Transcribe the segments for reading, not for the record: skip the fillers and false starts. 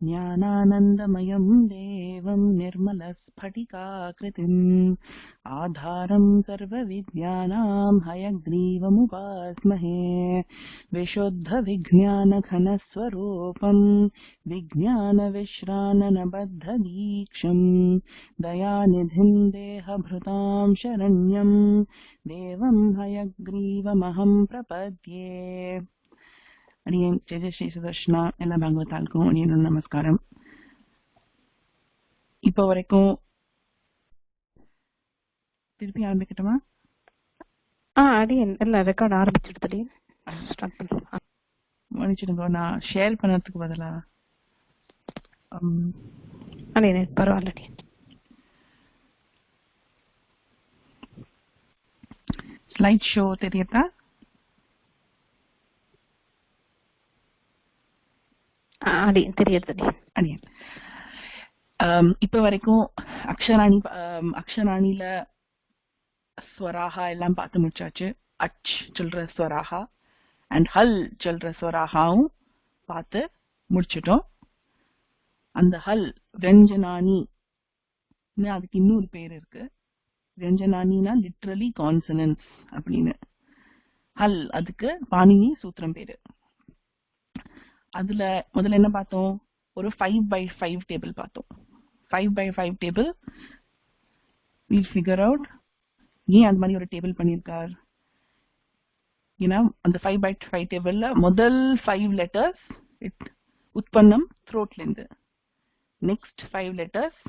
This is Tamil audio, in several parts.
ज्ञानानन्दमयं देवं निर्मलस्फटिकाकृतिम् आधारं सर्वविद्यानां हयग्रीवमुपास्महे विशुद्धविज्ञानघनस्वरूपं विज्ञानविश्राननबद्धदीक्षं दयानिधिं देहभृतां शरण्यं देवं हयग्रीवमहं प्रपद्ये. அடியேன் ஜெயஸ்ரீ சுதர்ஷனா எல்லா பாகவதாளுக்கும் அடியேன் நமஸ்காரம். இப்போ வரைக்கும் திருப்பி ஆரம்பிக்கட்டுமா? அடியேன் எல்லாம் ரெக்கார்ட் ஆரம்பிச்சிடுது. மன்னிச்சிடுங்க, நான் ஷேர் பண்ணதுக்கு பதிலா அடியேன் பரவாயில்ல. ஸ்லைட் ஷோ தெரியட்டா? இப்ப வரைக்கும் அக்ஷராணில ஸ்வராகா எல்லாம் பார்த்து முடிச்சாச்சு. அச் சொல்ற ஸ்வராகா அண்ட் ஹல் சொல்ற ஸ்வராகாவும் பார்த்து முடிச்சிட்டோம். அந்த ஹல் வியஞ்சனானி, அதுக்கு இன்னொரு பேர் இருக்கு. வியஞ்சனானினா லிட்ரலி கான்சனன்ஸ் அப்படின்னு. ஹல் அதுக்கு பாணினி சூத்திரம் பேரு. அதுல முதல்ல என்ன பார்த்தோம்? ஒரு 5x5 டேபிள் பார்த்தோம். 5x5 table we'll figure out ஏன் அந்த மாதிரி ஒரு டேபிள் பண்ணியிருக்கார். ஏன்னா அந்த 5x5 டேபிள்ல முதல் 5 லெட்டர்ஸ் உற்பன்னம் த்ரோட்ல இருந்து, நெக்ஸ்ட் 5 லெட்டர்ஸ்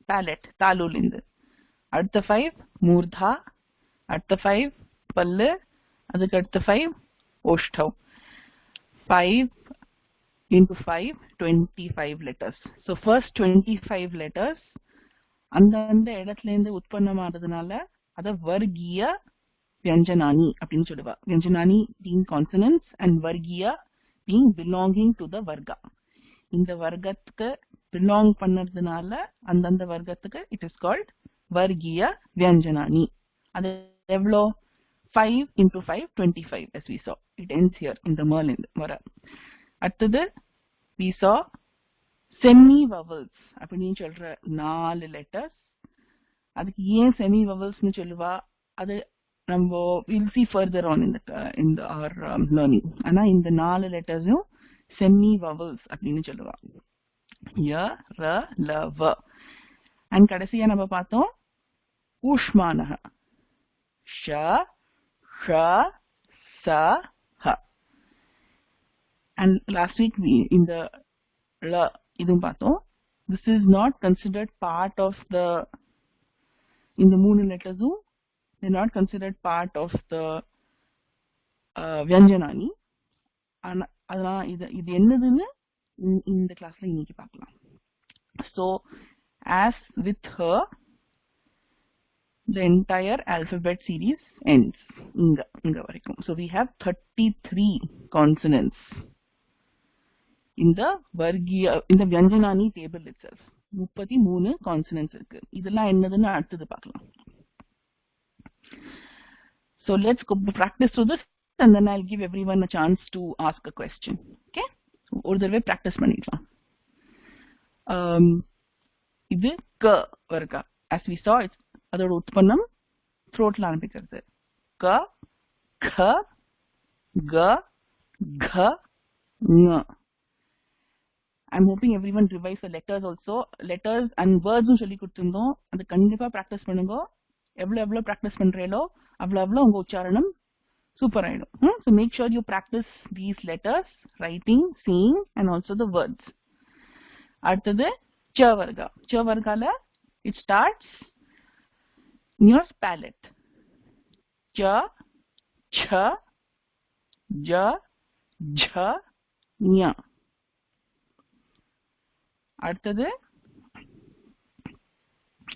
பேலட் தாலுல இருந்து, அடுத்த 5 மூர்தா, அடுத்த 5 பல்லு, அதுக்கு அடுத்த 5 ஓஷ்டவ். 5 into 5 25 letters. So first 25 letters அந்த இடத்துல இருந்து உற்பத்தமானதுனால அத வர்கீய வியஞ்சனானி அப்படின்னு சொல்லுவா. வியஞ்சனானி being consonants and வர்கீய being belonging to the varga. இந்த வர்க்கத்துக்கு belong பண்ணதுனால அந்த வர்க்கத்துக்கு it is called வர்கீய வியஞ்சனானி. அது எவ்வளோ? 5 into 5 25 as we saw. It ends here in the merl வர. அடுத்தது we saw semi vowels அப்படின்னு சொல்ற 4 letters. அதுக்கு ஏன் semi vowels னு சொல்லுவா அது நம்ம we'll see further on in our learning. ஆனா இந்த 4 letters-ம் semi vowels அப்படின்னு சொல்லுவா. ய, ர, ல, வ. and கடைசியா நம்ம பார்த்தோம் ஊஷ்மானஹ. ஷ, ஷ, ச, ஹ. And last week in the la idum பார்த்தோம். This is not considered part of the in the மூணு letters-ம் they're not considered part of the வியஞ்சனானி. அதனால இது என்னதுன்னு இந்த கிளாஸ்ல இன்னைக்கு பார்க்கலாம். So as with her the entire alphabet series ends இங்க வரைக்கும். So we have 33 consonants in the வியஞ்சனானி table itself. 33 consonants இருக்கு. இதெல்லாம் என்னதுன்னு அடுத்தது பார்க்கலாம். So let's go practice through this and then I'll give everyone a chance to ask a question. Okay? ஒரு தடவை practice பண்ணிடலாம். இது க வருகா. As we saw, அதோட உற்பன்னம் throatல ஆரம்பிக்கிறது. க, க, க, க, ங. I'm hoping everyone revise the letters also. Letters and words சொல்லி கொடுத்திருந்தோம். அது கண்டிப்பா பிராக்டிஸ் பண்ணுங்க. எவ்வளவு பிராக்டிஸ் பண்றீங்களோ அவ்வளவு உங்க உச்சாரணம் சூப்பர் ஆயிடும். So make sure you practice these letters, writing, saying and also the words. அடுத்தது ச வர்க்கா. ச வர்க்கால it starts in your palate. च, छ, ज, झ, ஞ. அடுத்தது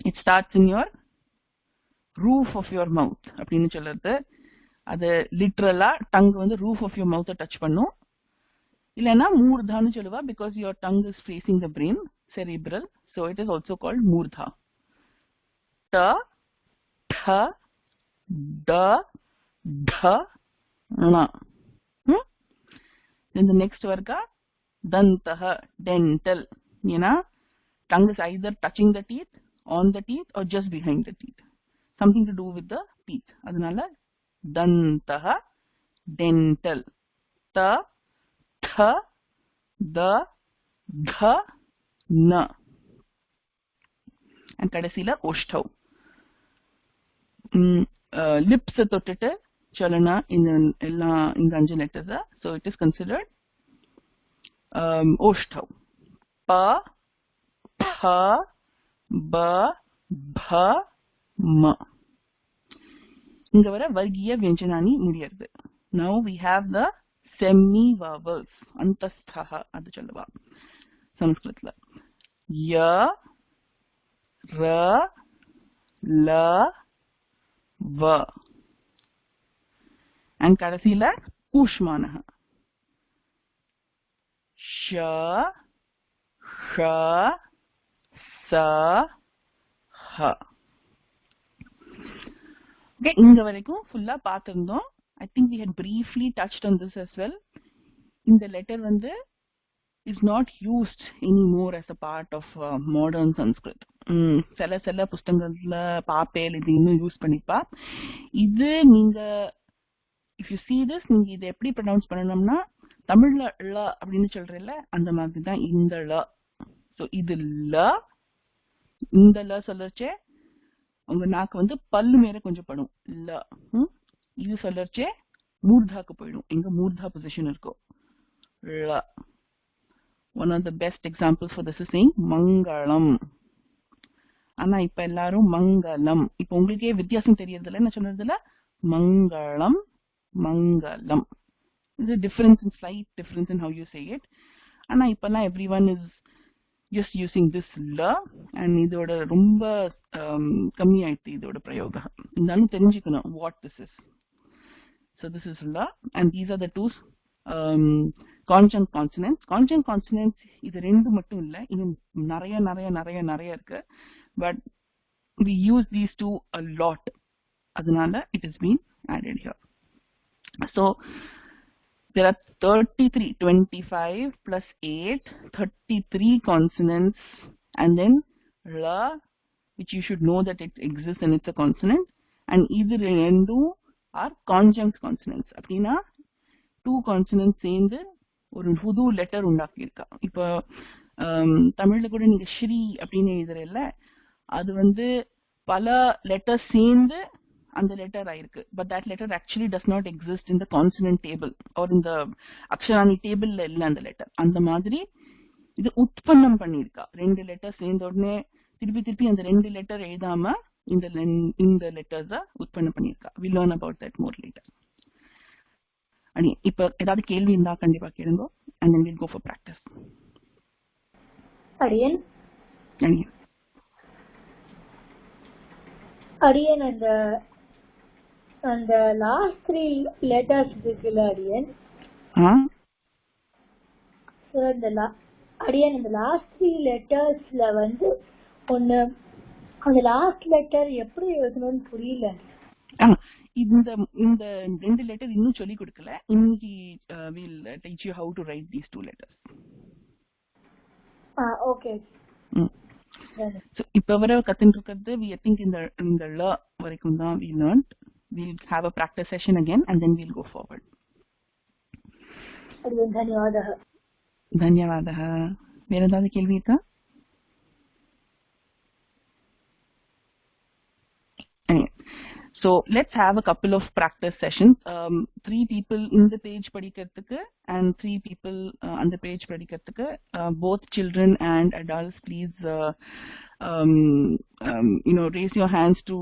it starts in your roof of your mouth அப்படின்னு சொல்றது. அது லிட்டரலா டங் வந்து roof of your mouth touch பண்ணும். இல்லைன்னா மூர்தான்னு சொல்லுவா because your tongue is facing the brain, cerebral, so it is also called மூர்தா. ட, ட, ட, ட, ண. Then the next varga Dantaha, dental. Tongue is either touching the teeth, on the teeth, or just behind the teeth. Something to do with the teeth. Adanala dantaha, dental. Ta, tha, the, dha, na. And kadasila oshthav. Lips தொட்டுட்டு chalana in the anju letters. So it is considered oshthav. Pa, pha, ba, bha, ma. இங்க வர வர்க்கீய வியஞ்சனானி முடியாது. Now we have the semi vowels. Antasthaha அது சொல்லுவா சமஸ்கிருதத்துல. ய, ர, ல, வ. And கடைசியில ஊஷ்மானஹ. ஷ, ஷ, ச, ஹ. Okay, இங்க வரைக்கும் ஃபுல்லா பார்த்திருந்தோம். I think we had briefly touched on this as well. இந்த letter வந்து is not used anymore as a part of modern Sanskrit. சில புஸ்தகங்கள்ல பாப்பேல் இது இன்னும் யூஸ் பண்ணிப்பா. இது நீங்க if you see this, நீங்க இதை எப்படி ப்ரொனவுன்ஸ் பண்ணணும்னா தமிழ்ல ல அப்படின்னு சொல்றீல்ல அந்த மாதிரி தான் இந்த ல. ஸோ இது ல, இந்த ல சொல்லச்சே உங்க நாக்கு வந்து பல்லு மேல கொஞ்சம் படும் ல. இது சொல்லச்சே மூர்தாக்கு போயிடும், எங்க மூர்தா பொசிஷன் இருக்கோ ல. One of the best examples for this is saying மங்களம். ஆனா இப்ப எல்லாரும் மங்களம். இப்ப உங்களுக்கே வித்தியாசம் தெரியறதில்ல என்ன சொல்றதுல மங்களம் மங்களம். There's a difference in slight difference in how you say it. ஆனா இப்பெல்லாம் everyone is just using this la and இதோட ரொம்ப கம்மி ஆயிடுச்சு இதோட பிரயோகம். இருந்தாலும் தெரிஞ்சுக்கணும் what this is. So this is la and these are the two conjunct consonants. Conjunct consonants இது ரெண்டு மட்டும் இல்ல, இன்னும் நிறைய இருக்கு. But we use these two a lot. அதனால it has been added here. So there are 33, 25 plus 8, 33 consonants, and then la, which you should know that it exists and it's a consonant, and either rendu are conjunct consonants. அப்படின்னா two consonants சேர்ந்து ஒரு புது லெட்டர் உண்டாக்கியிருக்கா. இப்போ தமிழ்ல கூட நீங்க ஸ்ரீ அப்படின்னு எழுதுறல, அது வந்து பல லெட்டர் சேர்ந்து அந்த லெட்டர் ஆயிருக்கு. But that letter actually does not exist in the consonant table or இந்த அக்ஷராணி டேபிள்ல இல்ல அந்த லெட்டர். அந்த மாதிரி இது உற்பத்தம் பண்ணியிருக்கா. ரெண்டு லெட்டர் சேர்ந்த உடனே திருப்பி அந்த ரெண்டு லெட்டர் எழுதாம இந்த லெட்டர்ஸ உற்பத்தம் பண்ணியிருக்கா. We learn about that more later. அடி இப்ப ஏதாவது கேள்வி இருந்தா கண்டிப்பா கேளுங்க and then we'll go for practice. அடியன் அந்த லாஸ்ட் 3 லெட்டர்ஸ் இருக்குல்ல அடியன், அடியன் இந்த லாஸ்ட் 3 லெட்டர்ஸ்ல வந்து ஒன்னு அந்த லாஸ்ட் லெட்டர் எப்படி எழுதணும்னு புரியல. இந்த ரெண்டு லெட்டர் இன்னும் சொல்லி கொடுக்கல. இன்னைக்கு we'll teach you how to write these two letters. Okay. So இப்ப வர கத்துட்டு இருக்கிறது we think இந்த ல வரைக்கும் தான் we learned. We'll have a practice session again and then we'll go forward. ಧನ್ಯವಾದः. வேற ஏதாவது கேள்வி இருக்கா? So let's have a couple of practice sessions. 3 people in the page படிக்கிறதுக்கு and 3 people on the page படிக்கிறதுக்கு. Both children and adults, please raise your hands to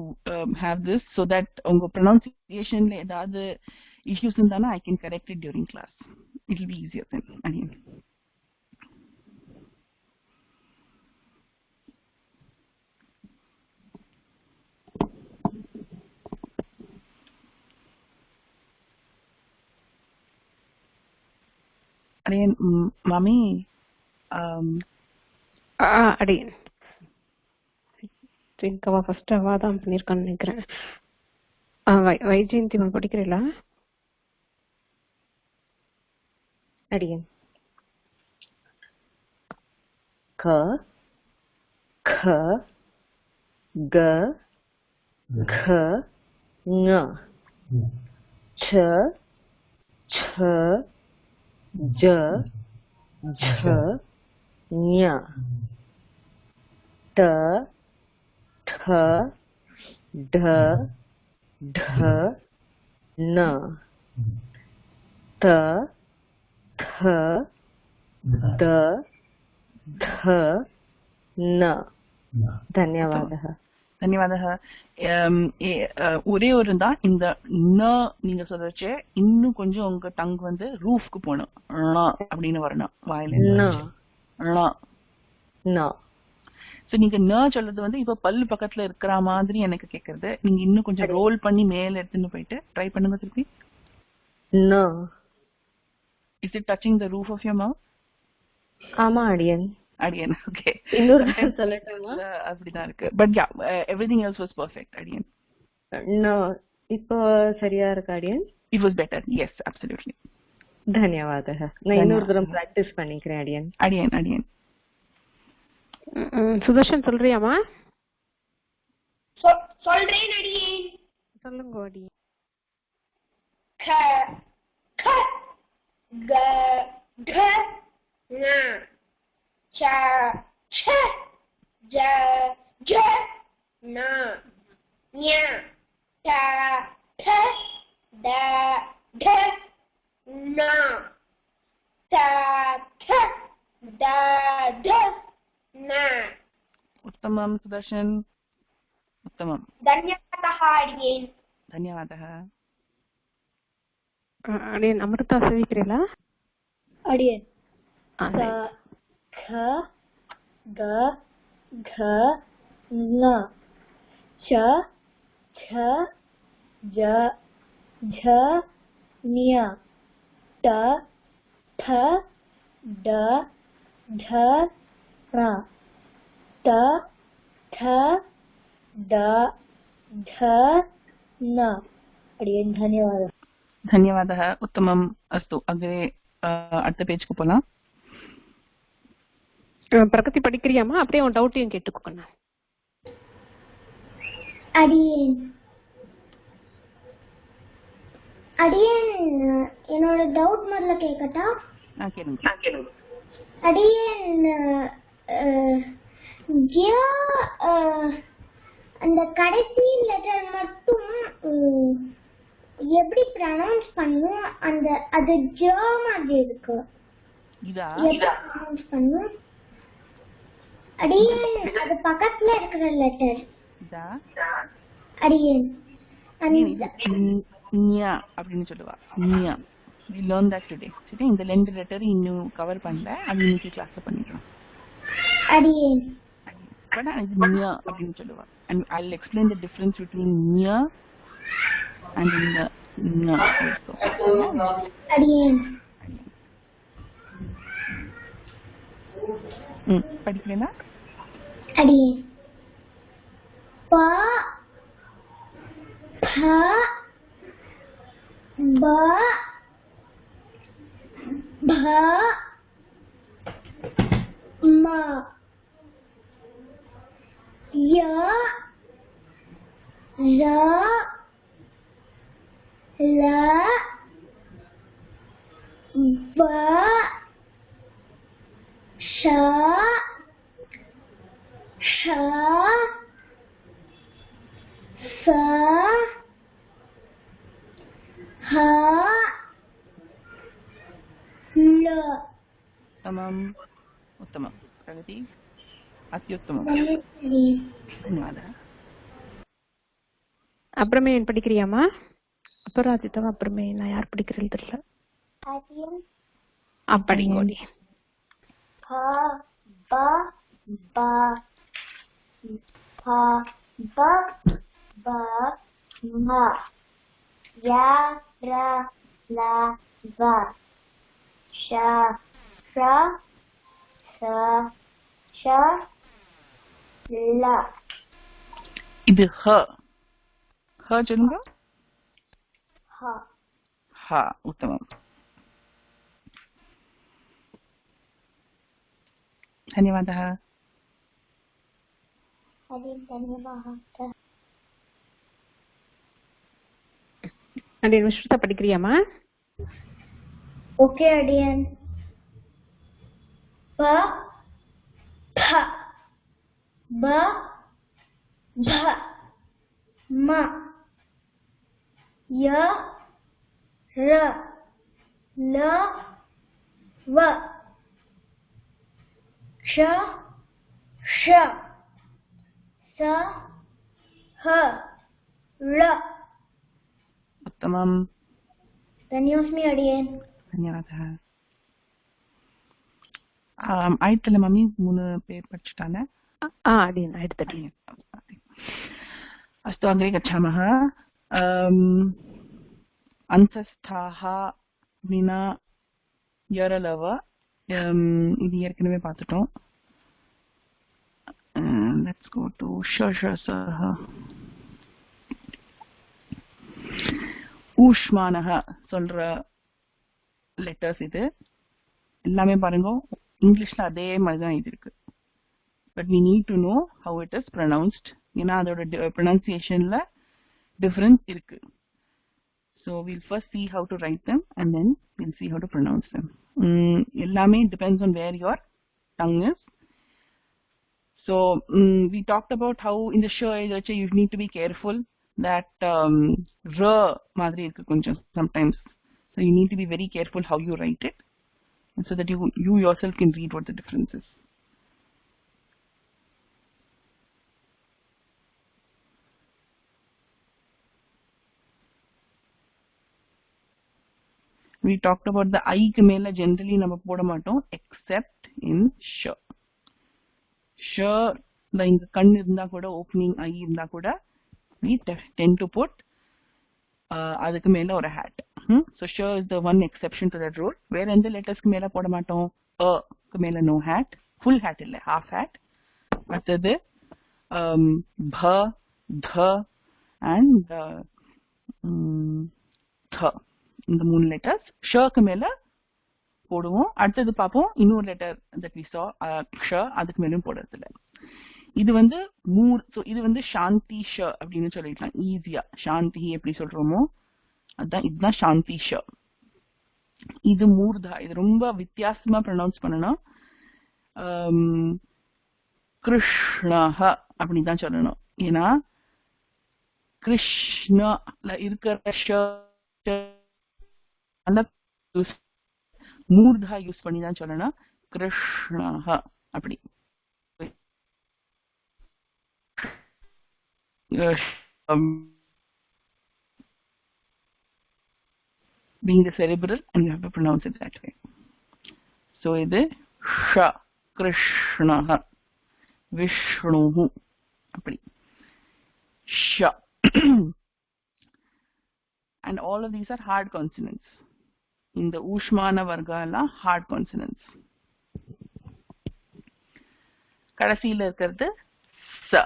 have this so that உங்க pronunciation ஏதாவது issues இருந்தானா I can correct it during class. It will be easier then. Again. அடியன் மாமி அடியன் அவ ஃபர்ஸ்ட் அவா தான் பண்ணிருக்கான்னு நினைக்கிறேன். வைஜெயந்தி மேம் படிக்கிறீங்களா? அடியன் க க க க ங ச ச ஜ झ ஞ ட ठ ட ढ न த थ द ध न धन्यवादः धन्यवादः ஒரே ஒரு தான் இந்த ந நீங்க சொல்றச்சே இன்னும் கொஞ்சம் உங்க டங் வந்து ரூஃப்க்கு போகணும் அப்படின்னு வரணும் வாயில சோ நீங்க ந சொல்றது வந்து இப்ப பல்லு பக்கத்துல இருக்கிற மாதிரி எனக்கு கேக்குறது நீங்க இன்னும் கொஞ்சம் ரோல் பண்ணி மேல எடுத்துன்னு போயிட்டு ட்ரை பண்ணுங்க திருப்பி ந is it touching the roof of your mouth ஆமா அடியன் ஓகே இன்னொரு சொல்லட்டுமா அப்படிதான் இருக்கு but yeah everything else was perfect அடியன் நோ இப்போ சரியா இருக்கு அடியன் it was better yes absolutely धन्यवादः நான் இன்னொரு தடவை பிராக்டீஸ் பண்ணிக்கிறேன் அடியன் சுதர்ஷன் சொல்றியாமா சொல்றேன் அடியேன் சொல்லுங்க அடியேன் க க க க ஞ ச ச ஜ ஜ ந ஞ ட ட ட ட न ट ठ द ध न उत्तमं सुदर्शन उत्तमं धन्यवादः अडियेन् धन्यवादः अडियेन् अमृता स्वीक्रियला अडियेन् ख ग घ न च छ ज झ न्य ट ठ ड ढ र ट ठ ड ढ न अडियन् धन्यवादः उत्तमम् अस्तु अग्रे அடுத்த பேஜ்க்கு போலாம் பிரகதி படிக்கிறியாமா அப்படியே உன் டவுட்டையும் கேட்டுக்கோங்க அடியேன் என்னோட டவுட் முதல்ல கேட்கட்டா கேளுங்க அடியேன் அந்த கடைசி லெட்டர் மட்டும் எப்படி ப்ரொனவுன்ஸ் பண்ணும் அந்த அது ஜ மாதிரி இருக்கு ப்ரொனவுன்ஸ் பண்ணும் அடியேன் அது பக்கத்துல இருக்கிற லெட்டர் அடியேன் நியா அப்படின்னு சொல்லுவா நியா we learned that today சரி இந்த ரெண்டு லெட்டர் இன்னும் கவர் பண்ணல அது இன்னைக்கு கிளாஸ்ல பண்ணிக்கலாம் அடியேன் பட் இது நியா அப்படின்னு சொல்லுவா and I'll explain the difference between நியா and நியா also அடியேன் படிக்கிறேனா அடியேன் ப थ ब भ म य र ल व श ष स ह ल उत्तमम् उत्तमं प्रगति अत्युत्तमं धन्यवादः அப்புறமே படிக்கிறியாமா அபராஜிதா அப்புறமே நான் யார் படிக்கிறது தெரியல படிங்கோடி ह ब ब ह ब ब म या रा ला वा शा शा सा शा ला இது ஹ சொல்லுங்க ह ஹ உத்தமம் धन्यवादः धन्यवादः அடியன் விஸ்ருதா படிக்கிறியாமா? ஓகே அடியன். ப ப ப ப ம ய ர ல வ ஷ ஷ ச ஹ ழ. उत्तमम् धन्योस्मि अडियन्. धन्यवादः. आयत्तल मम्मी 3 பேர் படிச்சிட்டாங்க. अडियन् आयत्तल. अस्तु अग्रे गच्छामः. अन्तस्थाः विना यरलव இது ஏற்கனவே பார்த்துட்டோம். Let's go to ஷஷசஹ. ஊஷ்மானஹ சொல்ற லெட்டர்ஸ் இது எல்லாமே பாருங்க இங்கிலீஷ்ல அதே மாதிரி தான் இது இருக்கு. But we need to know how it is pronounced. ஏன்னா அதோட pronunciationல difference இருக்கு. So we'll first see how to write them and then we'll see how to pronounce them. எல்லாமே depends on where your tongue is. So we talked about how in the show you need to be careful that r madri irukku konjam sometimes. So you need to be very careful how you write it so that you yourself can read what the difference is. We talked about the I ku mela generally nama poda matom except in sh. Sh la inga kan irundha kuda opening I irundha kuda we tend to put adukku mela or a hat. So sh is the one exception to that rule. Where end the letters ku mela poda matom a ku mela no hat, full hat illa half hat. Mattadu bha dha and tha இந்த மூணு லெட்டர்ஸ் ஷக்கு மேல போடுவோம். அடுத்தது பார்ப்போம் இன்னொரு லெட்டர் that we saw ஷ அதுக்கு மேலும் போடுறது இல்ல. இது வந்து இது வந்து சாந்தி ஷ அப்படின்னு சொல்லிடலாம் ஈஸியா. சாந்தி எப்படி சொல்றோமோ அதான் இதுதான் சாந்தி ஷ. இது மூர்தா. இது ரொம்ப வித்தியாசமா ப்ரொனவுன்ஸ் பண்ணணும். கிருஷ்ணஹ அப்படிதான் சொல்லணும். ஏன்னா கிருஷ்ணல இருக்கிற ஷ மூர்தா யூஸ் பண்ணி தான் சொல்லணும். கிருஷ்ணஹ அப்படி. Being the cerebral and you have to pronounce it that way. So இது ஷ கிருஷ்ணஹ விஷ்ணுஹு அப்படி ஷ. And all of these are hard consonants. In the Ushmana Vargala, hard consonants. Kadasila irukkiradhu sa.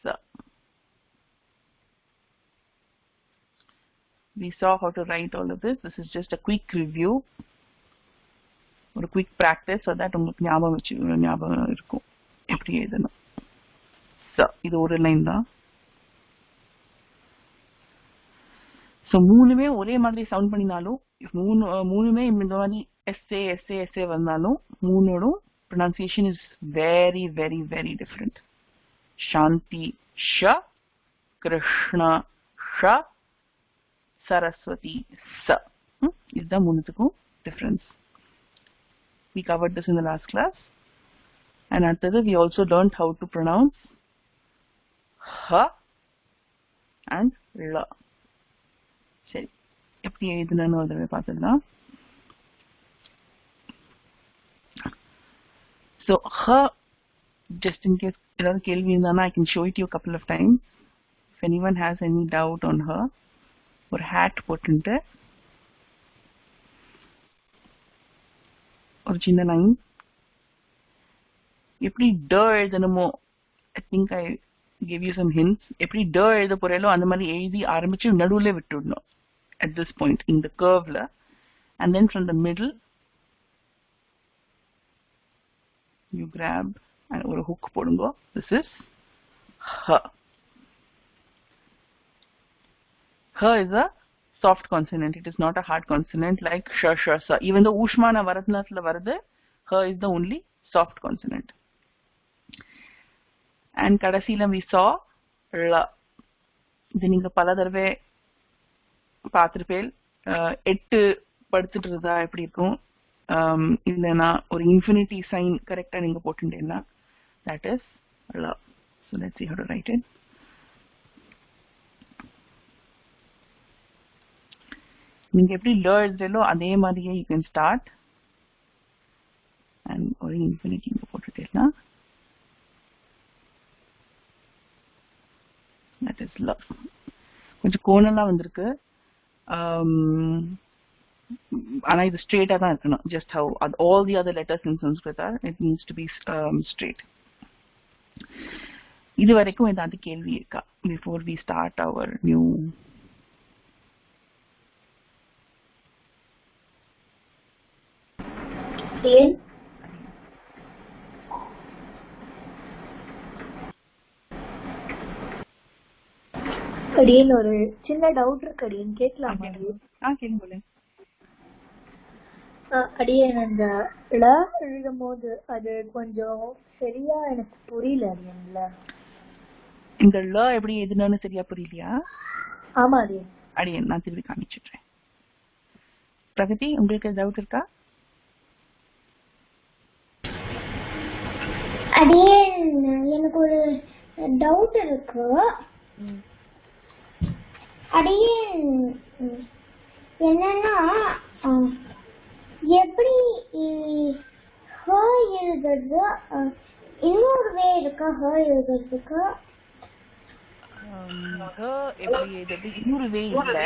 Sa. We saw how to write all of this. This is just a quick review or a quick practice so that உங்களுக்கு ஞாபகம் இருக்கும் எப்படி எழுதணும். இது ஒரு லைன் தான். ஸோ மூணுமே ஒரே மாதிரி சவுண்ட் பண்ணினாலும் மூணுமே இந்த மாதிரி எஸ்ஏ எஸ்ஏ எஸ்ஏ வந்தாலும் மூணோடும் pronunciation is very very very different. Shanti ஷ, கிருஷ்ணா ஷ, சரஸ்வதி ச. இதுதான் மூணுத்துக்கும் difference. We covered this in the last class. And after that we also learned how to pronounce ha and la. சரி எப்படி எழுதுனன்னு ஒரு தடவை பார்த்துடலாம். So ha, just in case ஏதாவது கேள்வி இருந்தானா I can show it to you a couple of times. If anyone has any doubt on her, ஒரு hat போட்டுட்டு ஒரு சின்ன லைன் எப்படி ட எழுதணுமோ I think I gave you some hints. எப்படி ட எழுத போறேலோ அந்த மாதிரி எழுதி ஆரம்பிச்சு நடுவுல விட்டுடணும். at this point in the curve la, and then from the middle you grab and or hook podungo. This is h. H is a soft consonant. It is not a hard consonant like sh, sh, sa. Even though ushmana varatnathla varudhu, h is the only soft consonant. And kadasila we saw la. இது நீங்க பல தடவை பார்த்திருப்பேன். 8 படிச்சுட்டு இருந்தா எப்படி இருக்கும், இல்லைன்னா ஒரு இன்ஃபினிட்டி சைன் கரெக்டா நீங்க போட்டுட்டேன்னா that is la. So let's see how to write it. நீங்க எப்படி ல எழுதுறீங்களோ அதே மாதிரியே you can start and ஒரு இன்ஃபினிட்டி இங்க போட்டுட்டேன்னா that is la. கொஞ்சம் கோணலா வந்திருக்கு, ஆனா இது ஸ்ட்ரெயிட்டா தான் இருக்கணும். just how all the other letters in Sanskrit are, it needs to be straight. இது வரைக்கும் ஏதாவது கேள்வி இருக்கா before we start our new அடியேன் ஒரு சின்ன டவுட் இருக்கு அடியேன், கேட்கலாமா? கேளுங்க. அடியேன் அந்த ல எழுதும் போது அது கொஞ்சம் சரியா எனக்கு புரியல அடியேன்ல. இந்த ல எப்படி எழுதுனு சரியா புரியலையா? ஆமா அடியேன். அடியேன் நான் திருப்பி காமிச்சிடுறேன். பிரகதி உங்களுக்கு டவுட் இருக்கா? அடியேன் எனக்கு ஒரு டவுட் இருக்கு அடியேன். என்னன்னா எப்படி ஹ எழுதுறது, இன்னொரு வே இருக்கா ஹ எழுதுறதுக்கு? எப்படி எழுதுறது இன்னொரு வே இல்ல,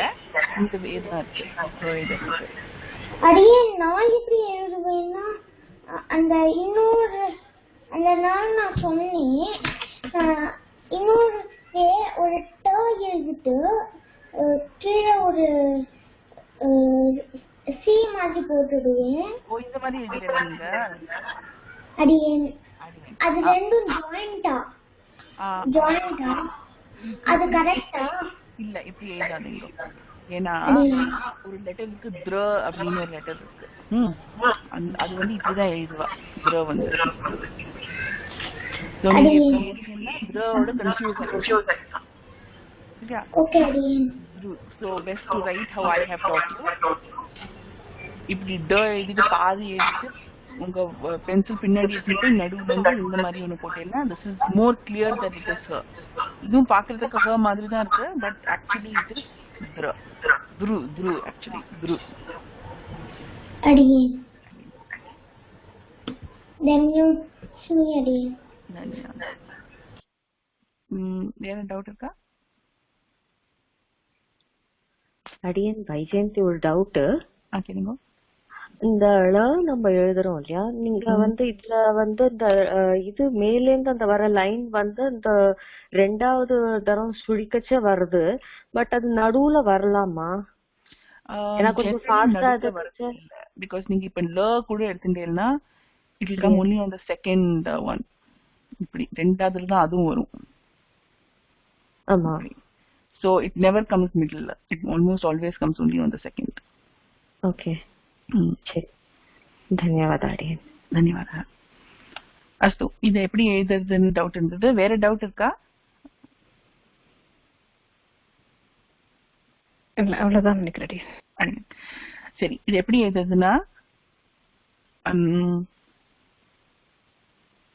இந்த வே தான் இருக்கு. அடியேன் நான் எப்படி எழுதுவேன்னா அந்த இன்னொரு அந்த நான் சொன்னேன் இன்னொரு வே ஒரு ட எழுதிட்டு கீழே ஒரு சி மாதிரி போட்டுடுவேன். இந்த மாதிரி எழுதுறீங்க அடியேன். அது ரெண்டும் ஜாயிண்டா அது கரெக்டா? இல்ல இப்படி எழுதாதீங்க. ஏன்னா ஒரு லெட்டருக்கு த்ர அப்படின்னு ஒரு லெட்டர் இருக்கு, அது வந்து இப்படிதான் எழுதுவா த்ர வந்து. த்ரோட கன்ஃபியூஸ். Okay அடியேன். So best to write how I have taught you. இப்படி ட எழுதிட்டு பாதி எழுதிட்டு உங்க பென்சில் பின்னாடி வச்சுட்டு நடுவுல இருந்து இந்த மாதிரி ஒண்ணு போட்டேன்னா this is more clear that it is her. இதுவும் பாக்குறதுக்கு her மாதிரி தான் இருக்கு, but actually it is dra. Dru actually dru. அடியேன். Then you see அடியேன். வேற டவுட் இருக்கா? அடியன் வைஜெயந்தி ஒரு டவுட். கேளுங்க. இந்த ழ நம்ம எழுதுறோம் இல்லையா, நீங்க வந்து இதுல வந்து இந்த இது மேலேந்து அந்த வர லைன் வந்து இந்த ரெண்டாவது தரம் சுழிக்கச்சே வருது, பட் அது நடுவுல வரலாமா? எனக்கு கொஞ்சம் ஃபாஸ்டா இருக்கு. பிகாஸ் நீங்க இப்ப ல கூட எடுத்துட்டீங்கன்னா it will come only on the second one. இப்படி ரெண்டாவதுல தான் அதுவும் வரும். ஆமா. So it never comes middle. It almost always comes only on the second. Okay. சரி. धन्यवाद அடியேன். धन्यवाद. அஸ்து இது எப்படி எழுதுறதுன்னு டவுட் இருந்தது. வேற டவுட் இருக்கா? இல்ல அவ்வளவுதான் நினைக்கிறேன். சரி, இது எப்படி எழுதுறதுன்னா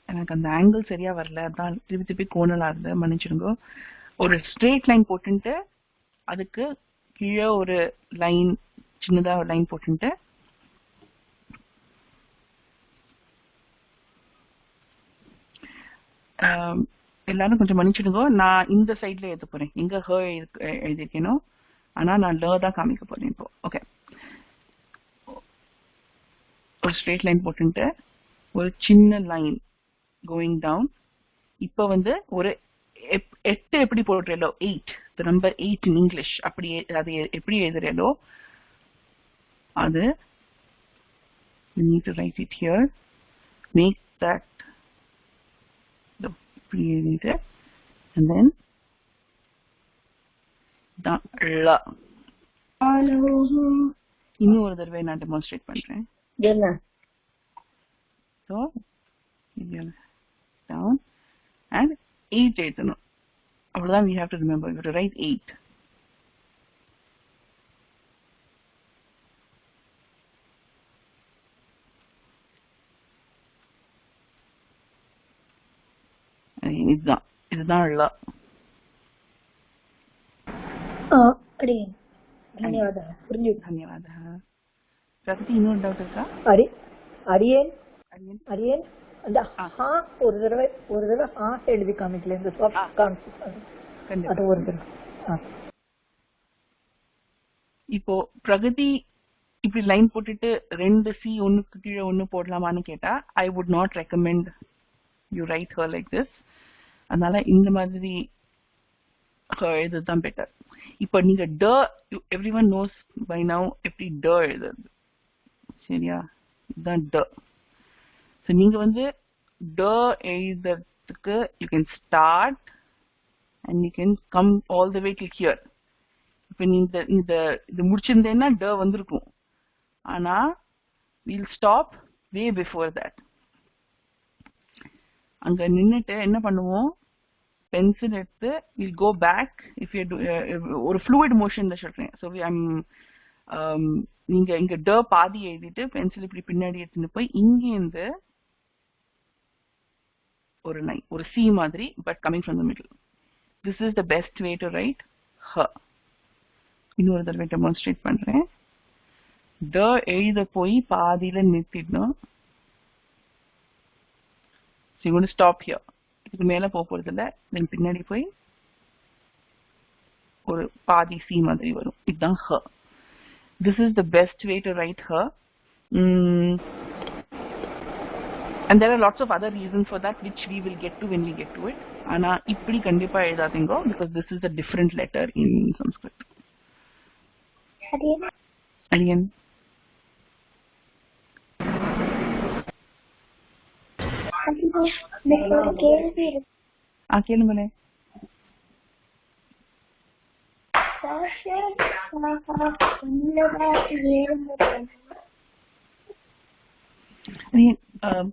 எனக்கு அந்த ஆங்கிள் சரியா வரல, அதான் திருப்பி திருப்பி கோணலா இருந்தது, மன்னிச்சிடுங்க. ஒரு ஸ்ட்ரெயிட் லைன் போட்டுட்டு அதுக்கு கீழே ஒரு லைன் சின்னதா ஒரு லைன் போட்டுட்டு எல்லாரும் கொஞ்சம் மன்னிச்சிடுங்க. நான் இந்த சைட்ல எழுத போறேன், எங்க ஹ எழுதிருக்கேனோ, ஆனா நான் ல தான் காமிக்க போறேன் இப்போ. ஓகே, ஒரு ஸ்ட்ரெயிட் லைன் போட்டுட்டு ஒரு சின்ன லைன் கோயிங் டவுன். இப்ப வந்து ஒரு 8 எப்படி போடுறோம், 8 the number 8 in English. அப்படி அது எப்படி எழுதுறதோ அது we need to write it here. Make that the எழுதிட்டு and then la. இன்னும் ஒரு தடவை நான் டெமான்ஸ்ட்ரேட் பண்றேன். என்ன? So down and 8 எழுதணும். அவ்வளவுதான் we have to remember. You have to write 8. இதுதான் ல. ಧನ್ಯವಾದ. ಧನ್ಯವಾದ. ಪ್ರಗತಿ ಇನ್ನೊಂದು ಡೌಟ್ இருக்கா? அடியேன் அந்த ஹா ஒரு தடவை ஹா எழுதி காமிக்கல இந்த சாஃப்ட் கான்செப்ட் அது ஒரு தடவை. இப்போ பிரகதி இப்படி லைன் போட்டுட்டு 2 சி ஒண்ணுக்கு கீழே ஒண்ணு போடலாமான்னு கேட்டா I would not recommend you write her like this. அதனால இந்த மாதிரி இதுதான் பெட்டர். இப்போ நீங்க ட everyone knows by now எப்படி ட எழுதுறது சரியா? இதுதான் ட. ஸோ நீங்க வந்து ட எழுதுறதுக்கு you can start and you can come all the way to hear. இப்போ நீங்க இது முடிச்சிருந்தேன்னா ட வந்திருக்கும். ஆனா we'll stop way before that. அங்க நின்னுட்டு என்ன பண்ணுவோம், பென்சில் எடுத்து we'll go back if you do ஒரு fluid motionல சொல்றேன். so நீங்க இங்க ட பாதி எழுதிட்டு பென்சில் இப்படி பின்னாடி எடுத்துட்டு போய் இங்க இருந்து ஒரு லைன் ஒரு சி மாதிரி but coming from the middle. This is the best way to right ஹ. இன்னொரு தடவை டெமான்ஸ்ட்ரேட் பண்றேன். ட எழுத போய் பாதியில நிறுத்திடணும். So you want to stop here. இதுக்கு மேல போறது இல்ல. தென் பின்னாடி போய் ஒரு பாதி சி மாதிரி வரும். இதுதான் ஹ. This is the best way to write her. And there are lots of other reasons for that which we will get to when we get to it. ஆனா இப்படி கண்டிப்பா எழுதாதீங்க because this is a different letter in Sanskrit. Again. கேளுங்களே.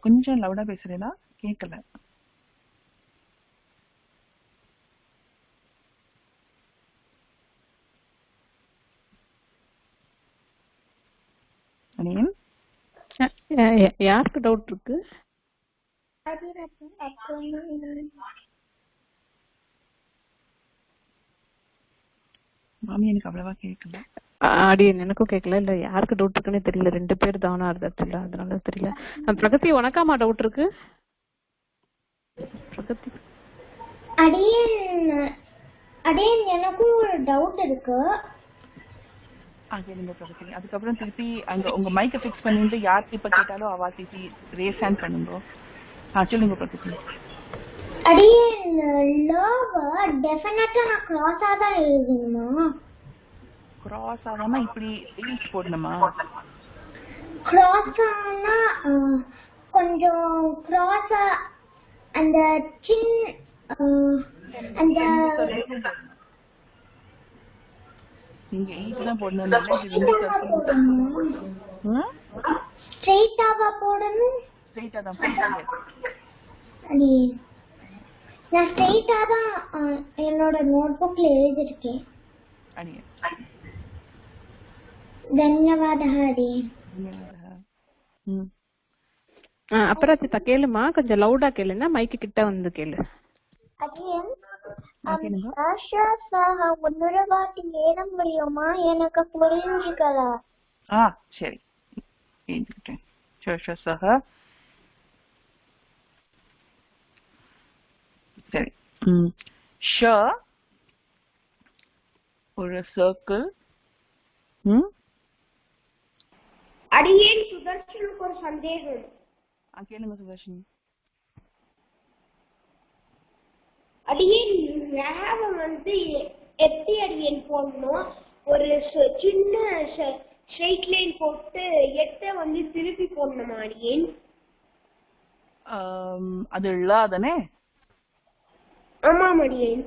கொஞ்சம் லவுடா பேசுறீங்களா? கேட்கல. யாருக்கு டவுட் இருக்கு? மாமி எனக்கு அவ்வளவா கேட்கல. அடியன் எனக்கும் கேட்கல. இல்ல யாருக்கு டவுட் இருக்குன்னு தெரியல. 2 பேர் தானா இருந்தது அதனால தெரியல. பிரகதி உனக்காமா டவுட் இருக்கு? பிரகதி அடியன் எனக்கும் ஒரு டவுட் இருக்கு. கேளுங்க பிரகதி. அதுக்கப்புறம் திருப்பி அங்க உங்க மைக்கை ஃபிக்ஸ் பண்ணிட்டு யாருக்கு இப்ப கேட்டாலும் அவா திருப்பி ரேஸ் ஹேண்ட் பண்ணுங்க. சொல்லுங்க பிரகதி. அடியன் லவ் டெஃபினட்டா நான் கிராஸா தான் எழுதணுமா? கிராஸ் ஆகாம இப்படி ரீல்ஸ் போடணுமா? கிராஸ் ஆனா கொஞ்சம் கிராஸா அந்த சின் அந்த நீங்க 8 தான் போடணும்னால இது ஸ்ட்ரைட்டாவா போடணும்? ஸ்ட்ரைட்டா தான் போடுங்க. நான் ஸ்ட்ரைட்டா தான் என்னோட நோட்புக்ல எழுதிருக்கேன். அடியே. ಧನ್ಯವಾದ ಹರಿ. அப்புறம் கேளுமா, கொஞ்சம் லவுடா கேளுன்னா மைக்கு கிட்ட வந்து கேளு. ஒன்னொரு வாட்டி ஏற முடியுமா? எனக்கு புரிஞ்சுக்கல. சரி சரி. ஷ ஒரு சர்க்கிள். அடியேன் சுதர்ஷனுக்கு ஒரு சந்தேகம். கேளுங்க சுதர்ஷன். அடியேன் ரேவ வந்து எப்படி அடியன் போடணும்? ஒரு சின்ன ஸ்ட்ரெயிட் லைன் போட்டு 8 வந்து திருப்பி போடணுமா அடியன்? அது ழ தானே? ஆமாம் அடியன்.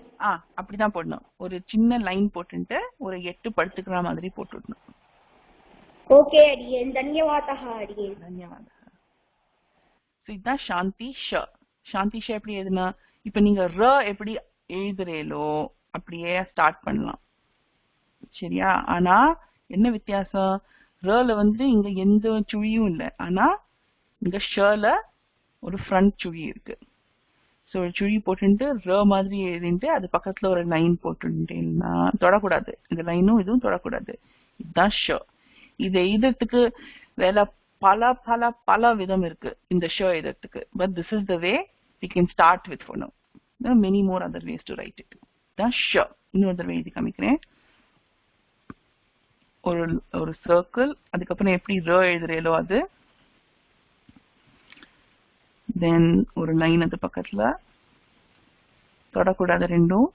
அப்படிதான் போடணும். ஒரு சின்ன லைன் போட்டுட்டு ஒரு 8 படுத்துக்கிற மாதிரி போட்டுடணும். ஓகே அடியன், தன்யவாதः அடியன். தன்யவாதः. இதுதான் சாந்தி ஷ. சாந்தி ஷ எப்படி எழுதுனா, இப்ப நீங்க ர எப்படி எழுதுறீங்களோ அப்படியே ஸ்டார்ட் பண்ணலாம். சரியா? ஆனா என்ன வித்தியாசம்? ரல வந்து இங்க எந்த சுழியும் இல்லை, ஆனா இங்க ஷல ஒரு ஃப்ரண்ட் சுழி இருக்கு. ஸோ ஒரு சுழி போட்டுட்டு ர மாதிரி எழுதிட்டு அது பக்கத்துல ஒரு லைன் போட்டுட்டேன்னா தொடக்கூடாது. இந்த லைனும் இதுவும் தொடக்கூடாது. இதுதான் ஷ. இதை எழுதுறதுக்கு வேற பல பல பல விதம் இருக்கு இந்த ஷ எழுதுறதுக்கு. But this is the way we can start with for now. There are many more other ways to write it. தான் ஷ. இன்னொரு தடவை எழுதி காமிக்கிறேன். ஒரு சர்க்கிள், அதுக்கப்புறம் எப்படி ர எழுதுறீங்களோ அது, தென் ஒரு லைன் அது பக்கத்துல தொடக்கூடாது ரெண்டும்,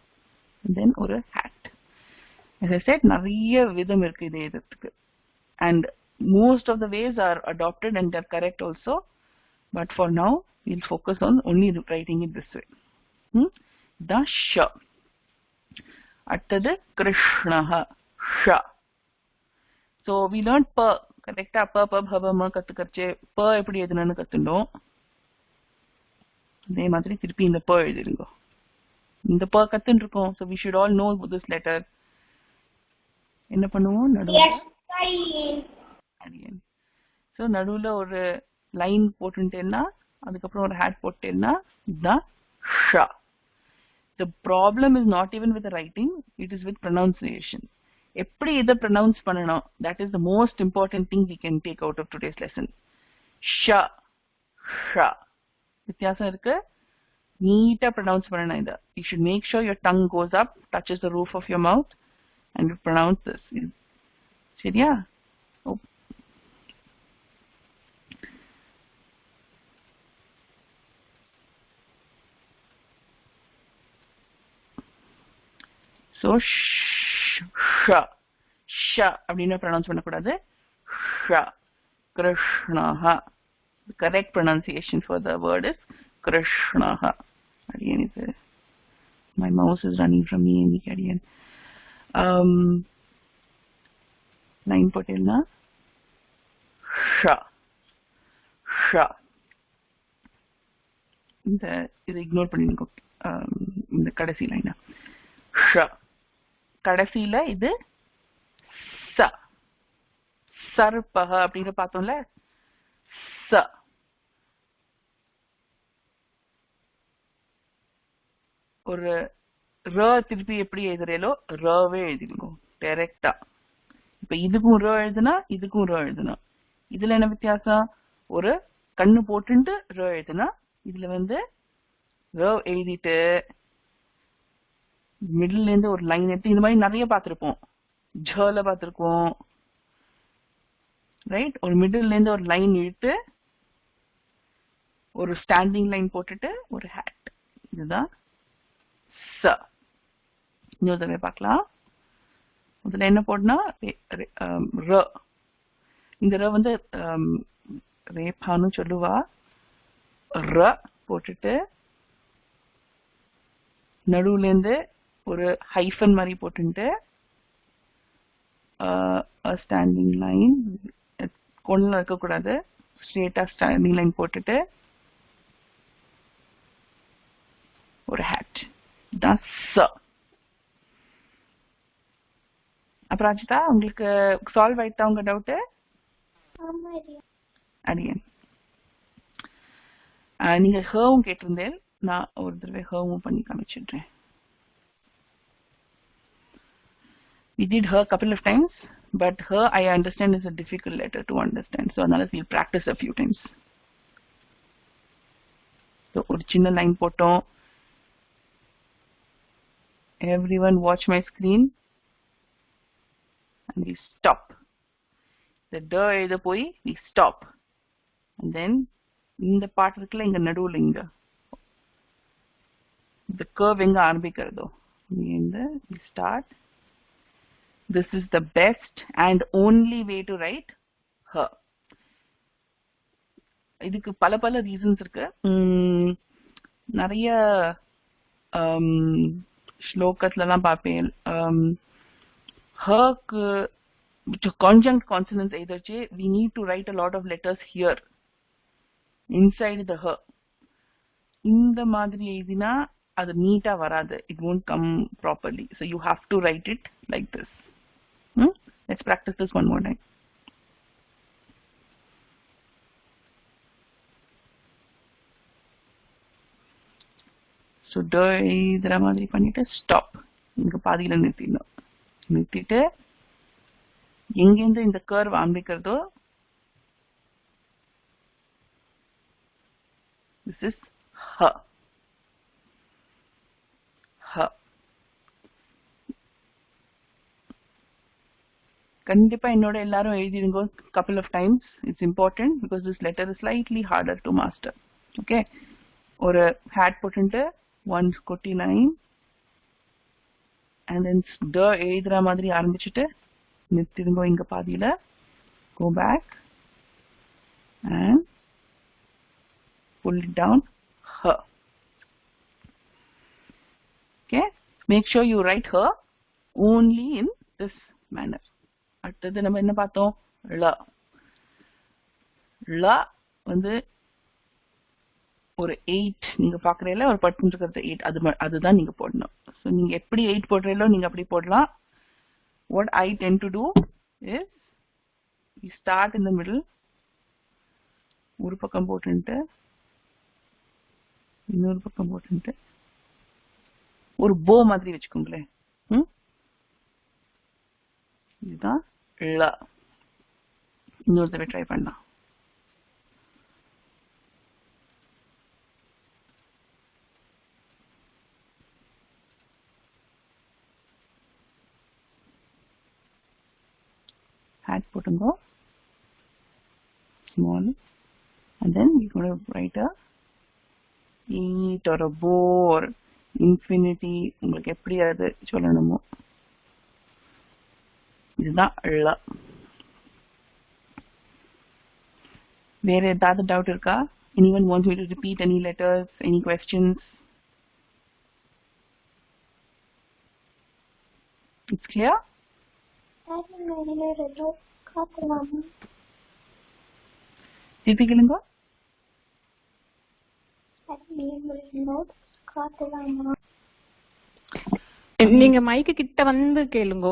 தென் ஒரு ஹேட். as I said, நிறைய விதம் இருக்கு இது எழுதுறதுக்கு. and most of the ways are adopted and they're correct also, but for now we'll focus on only writing it this way. the sh. அடுத்தது கிருஷ்ணஹ ஷ. so we learned ப கரெக்டா. ப ப ப ம கத்துக்கறச்சே ப எப்படி எழுதுனன்னு கத்துண்டோம். அதே மாதிரி திருப்பி இந்த ப எழுதிருங்க. இந்த ப கத்துன்னு இருக்கோம். so we should all know this letter. என்ன பண்ணுவோம்? ஸோ நடுவுல ஒரு லைன் போட்டுட்டேன்னா அதுக்கப்புறம் ஒரு ஹேட் போட்டேன்னா இதுதான் ஷ. The problem is not even with the writing, it is with pronunciation. எப்படி இதை ப்ரொனவுன்ஸ் பண்ணணும், that is the most important thing we can take out of today's lesson. ஷ ஷ வித்தியாசம் இருக்கு. நீட்டா ப்ரொனவுன்ஸ் பண்ணணும் இதை. You should make sure your tongue goes up, touches the roof of your mouth and you pronounce this. சரியா? So ஷ ஷ அப்படின்னு ப்ரொனவுன்ஸ் பண்ணக்கூடாது. ஷ. கிருஷ்ணஹ. The correct pronunciation for the word is Krishnaha. Again, my mouse is running from me again. Line potelna sha sha. இதை இக்னோர் பண்ணிருக்கோம். இந்த கடைசி லைன் ஷ. கடைசியில இது ச. சர்பக அப்படின்னு பார்த்தோம்ல, ச. ஒரு ர திருப்பி எப்படி எழுதுறீங்களோ ரவே எழுதிருக்கோம் டைரக்டா. இப்ப இதுக்கும் ர எழுதுனா இதுக்கும் ர எழுதுனா இதுல என்ன வித்தியாசம்? ஒரு கண்ணு போட்டுட்டு ர எழுதுனா இதுல வந்து ர எழுதிட்டு மிடில் இருந்து ஒரு லைன் எடுத்து இந்த மாதிரி நிறைய பார்த்திருப்போம். ஜல பார்த்திருக்கோம், ரைட்? ஒரு மிடில் இருந்து ஒரு லைன் இழுத்து ஒரு ஸ்டாண்டிங் லைன் போட்டுட்டு ஒரு ஹேட். இதுதான் ச. இன்னொரு தடவை பார்க்கலாம். முதல்ல என்ன போடனா ர. இந்த ர வந்து ரேபான்னு சொல்லுவா. ர போட்டுட்டு நடுவுல இருந்து ஒரு ஹைஃபன் மாதிரி போட்டுட்டு ஸ்டாண்டிங் லைன் கொண்டு இருக்கக்கூடாது, ஸ்ட்ரெயிட்டா ஸ்டாண்டிங் லைன் போட்டுட்டு ஒரு ஹேட். தான் ச. அப்புறம் அஜிதா, உங்களுக்கு சால்வ் ஆயிட்டா உங்க டவுட்? அடியன் நீங்க ஹவும் கேட்டிருந்தேன், நான் ஒரு தடவை ஹவும் பண்ணி காமிச்சிடுறேன். We did her a couple of times, but her I understand is a difficult letter to understand, so another we'll practice a few times. So ஒரு சின்ன லைன் போட்டோம். Everyone watch my screen and we stop. The d எழுத போய் we stop, and then இந்த பார்ட் இருக்குல்ல இங்க நடுவுல இங்க இந்த கர்வ் எங்க ஆரம்பிக்கிறதோ We start. This is the best and only way to write her. இதுக்கு பல பல ரீசன்ஸ் இருக்கு. நிறைய ஸ்லோகத்துலலாம் பார்ப்பேன். ஹர்க்கு conjunct consonants eitherche we need to write a lot of letters here inside the her. இந்த மாதிரி எழுதினா அது நீட்டா வராது. It won't come properly. So you have to write it like this. Let's practice this one more time. So இதர மாதிரி பண்ணிட்டு stop. இங்க பாதியில நிறுத்திடணும். நிறுத்திட்டு எங்கேருந்து இந்த curve ஆரம்பிக்கிறதோ this is her. Her. கண்டிப்பா என்னோட எல்லாரும் எழுதிடுங்க couple of times. It's important because this letter is slightly harder to master. Okay. ஒரு hat போட்டுட்டு once கொட்டி line and then எழுதுற மாதிரி ஆரம்பிச்சுட்டு நிறுத்திடுங்க இங்க பாதியில. Go back and pull it down. Her. Okay. Make sure you write her only in this manner. அடுத்தது நம்ம என்ன பார்த்தோம்? ல. ல வந்து ஒரு 8 நீங்க பாக்குறீங்களா, ஒரு பட்டு இருக்கிறது 8, அதுதான் நீங்க போடணும். ஸோ நீங்க எப்படி 8 போடுறீங்களோ நீங்க அப்படி போடலாம். What I tend to do is we start in the middle. ஒரு பக்கம் போட்டுட்டு இன்னொரு பக்கம் போட்டுட்டு ஒரு போ மாதிரி வச்சுக்கோங்களேன். இதுதான் ல. இன்னொரு தடவை ட்ரை பண்ணலாம். hat போட்டுங்க small and then we're going to write a 8 or a bow or infinity. உங்களுக்கு எப்படி அது சொல்லணுமோ இதுதான் ல. வேற ஏதாவது டவுட் இருக்கா? Anyone wants me to repeat any letters? Any questions? It's clear? திருப்பி கேளுங்க. நீங்க மைக்கு கிட்ட வந்து கேளுங்க.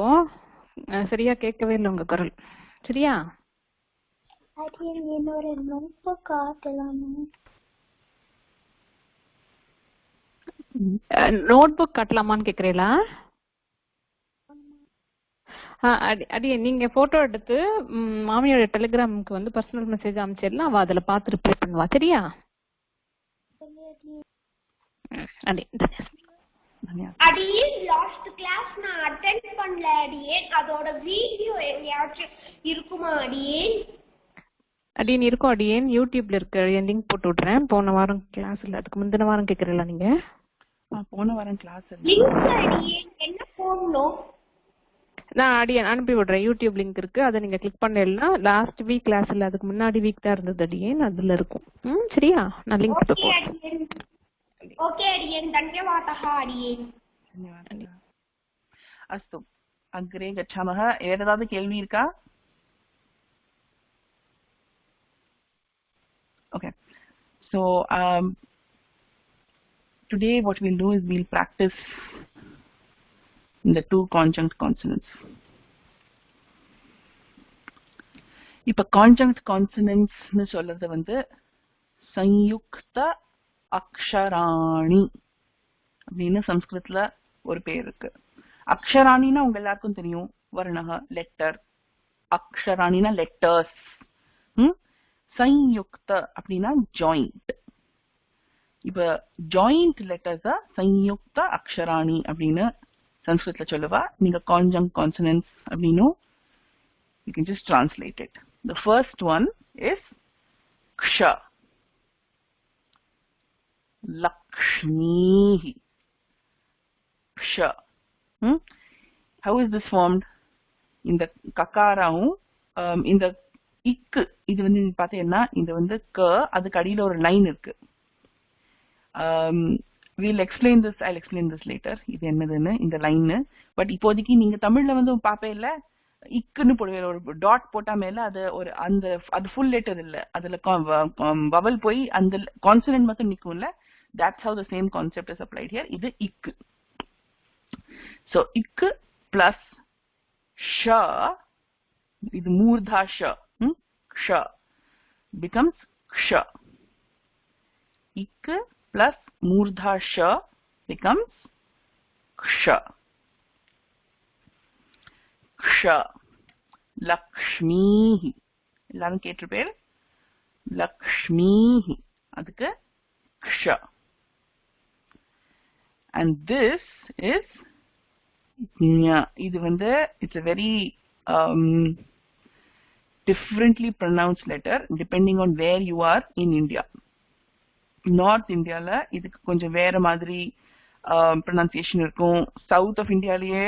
சரியா கேட்கவே இல்லை உங்க குரல். சரியா? நோட் புக் காட்டலாமான்னு கேக்குறீங்களா? அடியே நீங்க போட்டோ எடுத்து மாமியோட டெலிகிராமுக்கு வந்து பர்சனல் மெசேஜ் அனுப்பிச்சிடலாம். அவ அதுல பார்த்து ரிப்ளை பண்ணுவா. சரியா? அடியே லாஸ்ட் கிளாஸ் நான் அட்டெண்ட் பண்ணல அடியே. அதோட வீடியோ எங்கயாச்சும் இருக்குமா அடியே? அடியன் இருக்கும் அடியன். யூடியூப்ல இருக்கு. லிங்க் போட்டு விடுறேன். போன வாரம் கிளாஸ் இல்ல, அதுக்கு முந்தின வாரம் கேக்குறீங்களா நீங்க? போன வாரம் கிளாஸ் லிங்க் அடியே என்ன போடணும்? நான் அடியன் அனுப்பி விடுறேன். யூடியூப் லிங்க் இருக்கு, அதை நீங்க கிளிக் பண்ணீங்கன்னா லாஸ்ட் வீக் கிளாஸ் இல்ல, அதுக்கு முன்னாடி வீக் தான் இருந்தது அடியன், அதுல இருக்கும். சரியா? நான் லிங்க் போட்டு போடுறேன். ஓகே அடியன், धन्यवादः அடியன். धन्यवादः. अस्तु, अग्रे गच्छामः. ஏதாவது கேள்வி இருக்கா? Okay. So today what we'll do is we'll practice the two conjunct consonants. இப்ப conjunct consonants னு சொல்றது வந்து சயுக்த அக்ஷராணி அப்படின்னு சம்ஸ்கிருதத்துல ஒரு பேர் இருக்கு. அக்ஷராணினா உங்க எல்லாருக்கும் தெரியும், வர்ணக லெட்டர். அக்ஷராணினா லெட்டர்ஸ். சயுக்த அப்படின்னா ஜாயிண்ட். இப்ப ஜாயிண்ட் லெட்டர்ஸ் சயுக்த அக்ஷராணி அப்படின்னு சம்ஸ்கிருதத்துல சொல்லுவா. நீங்க கான்ஜங்க்ட் கான்சனன்ட்ஸ் அப்படின்னு you can just translate it. The first one is ksha, lakshmi, sh. How is this formed? இந்த கக்காராவும் இந்த இக்கு இது வந்து பார்த்தீங்கன்னா இது வந்து க அதுக்கு அடியில ஒரு லைன் இருக்கு. I'll explain this later. இது என்னதுன்னு இந்த லைன். பட் இப்போதைக்கு நீங்க தமிழ்ல வந்து பாப்பே இல்ல இக்குன்னு போடுவேன் ஒரு டாட் போட்டா மேல அது ஒரு அந்த அது ஃபுல் லெட்டர் இல்ல அதுல வவல் போய் அந்த கான்சனன்ட் மட்டும் நிக்கும்ல. That's how the same concept is applied here. இது இக்கு. So இக்கு plus ஷ இது மூர்தா ஷ ஷ becomes க்ஷ. இக்கு plus மூர்தா ஷ becomes க்ஷ. க்ஷ. லக்ஷ்மீஹி எல்லாரும் கேட்டிருப்பேர். லக்ஷ்மீஹி அதுக்கு க்ஷ. And this is இது வந்து it's a very differently pronounced letter depending on where you are in India. North Indiaல இதுக்கு கொஞ்சம் வேற மாதிரி pronunciation இருக்கும். South of Indiaலயே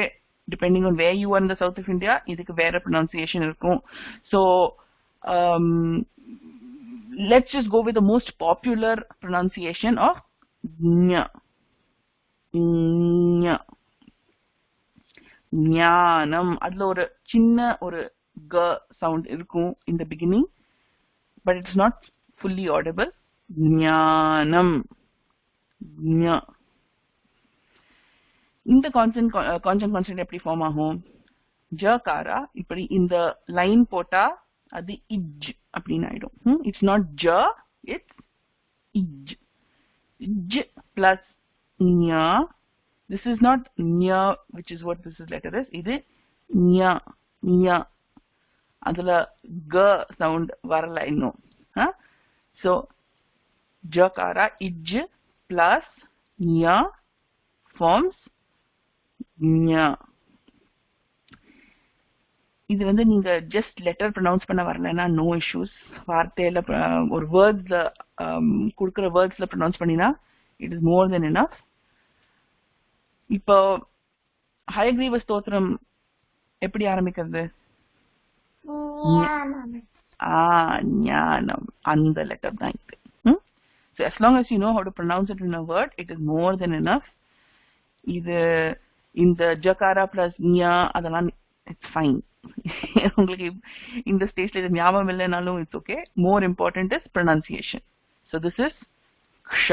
depending on where you are in the south of India இதுக்கு வேற pronunciation இருக்கும். So let's just go with the most popular pronunciation of ஞ. ஞ ஞானம். அதுல ஒரு சின்ன ஒரு க சவுண்ட் இருக்கும் in the beginning but it's not fully audible. ஞானம். ஞ. இந்த கான்சனன்ட் கான்சனன்ட் எப்படி ஃபார்ம் ஆகும்? ஜகாரா இப்படி இந்த லைன் போட்டா அது இஜ் அப்படின்னு ஆயிடும். இட்ஸ் நாட் ஜ இட்ஸ் இஜ். இஜ் பிளஸ் ஞா. This is not nya which is what this letter is. இது nya nya அதுல g sound வரல இன்னும். So jakara ij plus nya forms nya. இது வந்து நீங்க just letter pronounce பண்ண வரலன்னா no issues. வார்த்தையில ஒரு wordsல கொடுக்கிற wordsல pronounce பண்ணினா it is more than enough. இப்போ ஹயக்ரீவ ஸ்தோத்திரம் எப்படி ஆரம்பிக்கிறது? ஞானம். அந்த லெட்டர் தான் இது. So as long as you know how to pronounce it in a word, it is more than enough. இது இந்த ஜகாரா பிளஸ் ஞா அதெல்லாம் it's fine. உங்களுக்கு இந்த ஸ்டேஜ்ல இது ஞாபகம் இல்லைனாலும் it's okay. More important is pronunciation. So this is க்ஷ.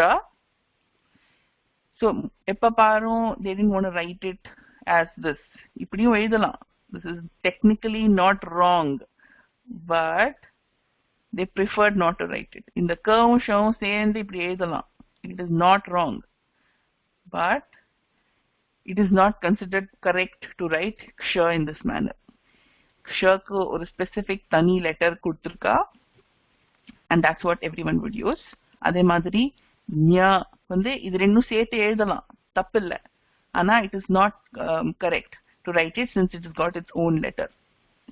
So எப்ப பாரும் they didn't want to write it as this. இப்படியும் எழுதலாம். This is technically not wrong but they preferred not to write it. இந்த கவும் ஷவும் சேர்ந்து இப்படி எழுதலாம். It is not wrong but it is not considered correct to write ksha in this manner. Ksha ku ஒரு specific தனி letter கொடுத்திருக்கா and that's what everyone would use. அதே மாதிரி ஞ வந்து இது ரெண்டும் சேர்த்து எழுதலாம் தப்பில்லை. ஆனா it is not correct to write it since it has got its own letter.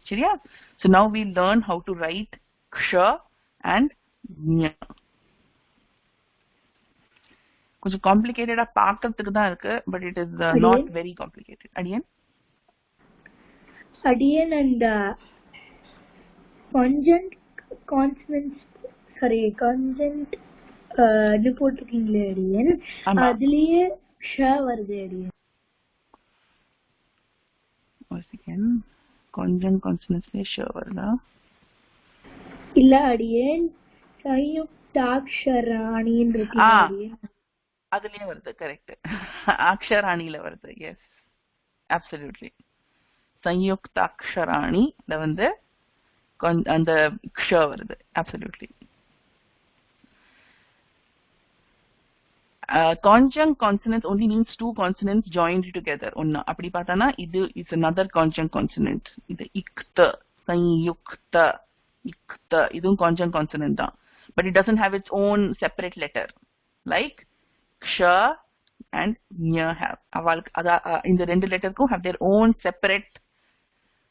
சரியா? So now we learn how to write ksha and ஞ. கொஞ்சம் காம்ப்ளிகேட்டடா பார்க்கிறதுக்கு தான் இருக்கு but it is not very complicated. Adiyan and conjunct consonants conjunct இது போட்டிருக்கீங்களே அடியன் அதுலயே ஷ வருது அடியன். ஒரு செகண்ட். conjunct consonantsலயே ஷ வருதா? இல்ல அடியன் சயுக்தாக்ஷராணின்னு இருக்கு அடியன். அதுலயே வருது. கரெக்ட். அக்ஷராணில வருது. Yes absolutely. சயுக்தாக்ஷராணில வந்து அந்த க்ஷ வருது. Absolutely. Conjunct consonants only means two consonants joined together. ஒன்னா அப்படி பார்த்தானா இது is another conjunct consonant. இது இக்த சயுக்த இக்த இதுவும் conjunct consonant தான். But it doesn't have its own separate letter like ksha and nya have. இந்த ரெண்டு லெட்டருக்கும் have their own separate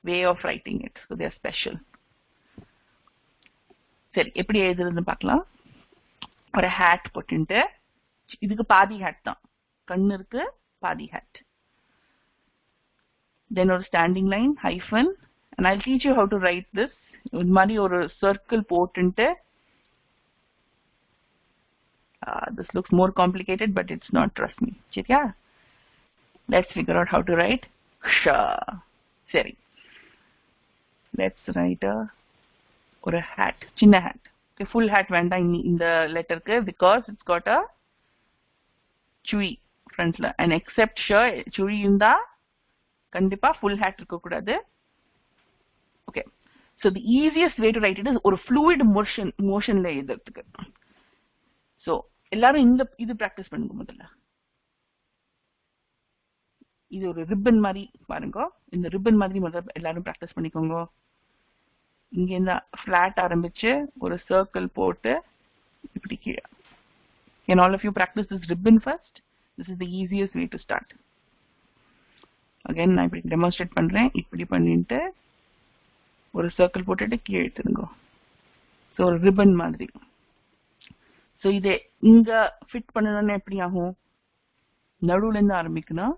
way of writing it. So they are special. சரி எப்படி எழுதுறதுன்னு பார்க்கலாம். ஒரு ஹேட் போட்டுட்டு இதுக்கு பாதி ஹேட் தான். கண்ணு இருக்கு பாதி had. then or standing line, hyphen, and I'll teach you how to write this. Or circle போட்டுட்டு this looks more complicated, but it's not, trust me. Yeah. Let's figure out how to write ksha. Sorry. Let's write a hat, chinna hat. Okay, full hat vanda in the letter because it's got a chui front la, and except sh chui inda kandipa full hat irukkodadhu. Okay, so the easiest way to write it is or fluid motion la eduthu. So ellarum inda idu practice pannunga modalla. இது ஒரு ரிப்பன் மாதிரி பாருங்க. இந்த ரிப்பன் மாதிரி முதல்ல எல்லாரும் பிராக்டிஸ் பண்ணிக்கோங்க. இங்க இந்த ஃபிளாட் ஆரம்பிச்சு ஒரு சர்க்கிள் போட்டு இப்படி கீழே. Can all of you practice this ribbon first? This is the easiest way to start. Again நான் இப்படி டெமான்ஸ்ட்ரேட் பண்றேன். இப்படி பண்ணிட்டு ஒரு சர்க்கிள் போட்டுட்டு கீழே எடுத்துருங்க. ஸோ ஒரு ரிப்பன் மாதிரி. ஸோ இதை இங்க ஃபிட் பண்ணணும்னா எப்படி ஆகும்? நடுவுல இருந்து ஆரம்பிக்கணும்.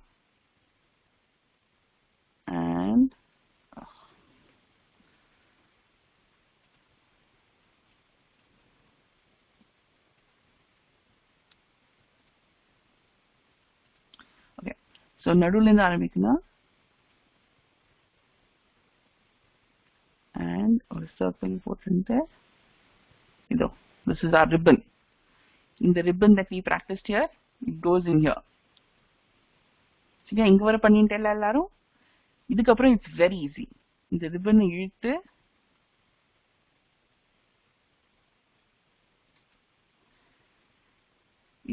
And okay, so நடுவுல இருந்து ஆரம்பிக்கணும் and ஒரு circle போட்டுட்டு இதோ, this is our ribbon. In the ribbon that we practiced here, it goes in here. சரியா? இங்க வர பண்ணிட்டு எல்லாரும் இதுக்கப்புறம் it's very easy. இந்த ribbon இழுத்து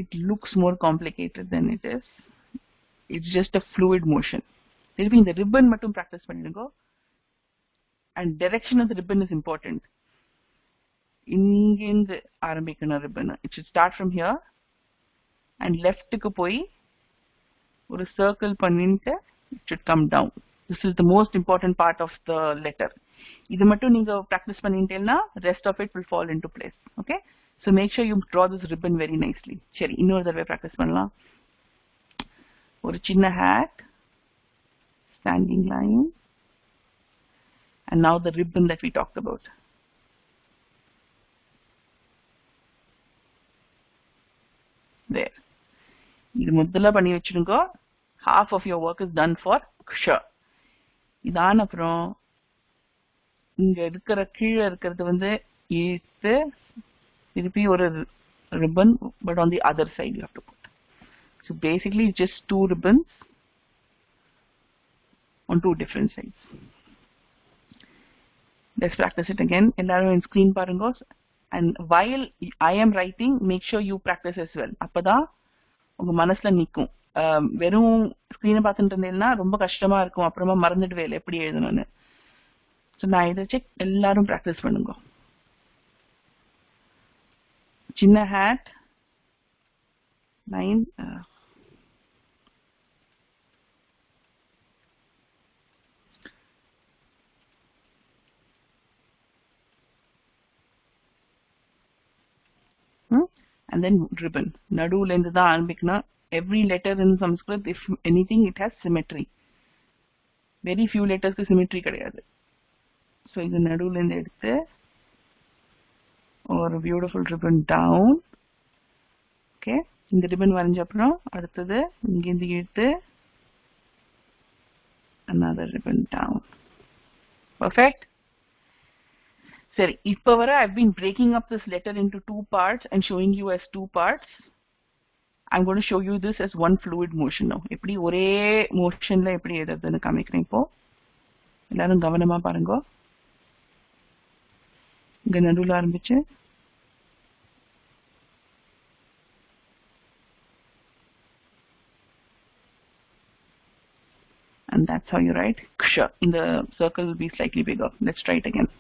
it looks more complicated than it is. It's just a fluid motion. திருப்பி இந்த ribbon மட்டும் practice பண்ணிடுங்க. And direction of the ribbon is important. இங்கிருந்து ஆரம்பிக்கணும் ribbon. It should start from here and leftக்கு போய் ஒரு circle பண்ணிட்டு it should come down. This is the most important part of the letter. இது மட்டும் நீங்க practice பண்ணிட்டேன்னா rest of it will fall into place. Okay? So make sure you draw this ribbon very nicely. சரி, இன்னொரு தடவை practice பண்ணலாம். ஒரு சின்ன hat, standing line, and now the ribbon that we talked about. There. இது முதல்ல பண்ணி வச்சிருங்க. Half of your work is done for ksha. இதான அப்புறம் இங்க இருக்கிற கீழே இருக்கிறது வந்து இழுத்து திருப்பி ஒரு ribbon, but on the other side you have to put. So basically just two ribbons on two different sides. Let's practice it again. எல்லாரும் in screen பாருங்க. And while I am writing, make sure you practice as well. அப்பதான் உங்க மனசுல நிக்கும். வெறும் ஸ்கிரீனை பார்த்துட்டு இருந்தேன்னா ரொம்ப கஷ்டமா இருக்கும். அப்புறமா மறந்துடுவே எப்படி எழுதணும்னு. ஸோ நான் இதை வச்சு எல்லாரும் ப்ராக்டிஸ் பண்ணுங்க. சின்ன head line, and then ribbon. நடுவுல இருந்து தான் ஆரம்பிக்கணும். Every letter in Sanskrit, if anything, it has symmetry. Very few letters ku symmetry kadiyadu. So idu naduvula inda eduthu or a beautiful ribbon down. Okay, இந்த ribbon varanj appuram aduthathu inge inda eduthu another ribbon down. Perfect. Seri, ipo vara I've been breaking up this letter into two parts and showing you as two parts. I'm going to show you this as one fluid motion now. எப்படி ஒரே மோஷன்ல எப்படி எழுதுறதுன்னு காமிக்கிறேன் இப்போ. எல்லாரும் கவனமா பாருங்க. இங்க நடுவுல ஆரம்பிச்சு and that's how you write ksha. In the circle will be slightly bigger. Let's try it again.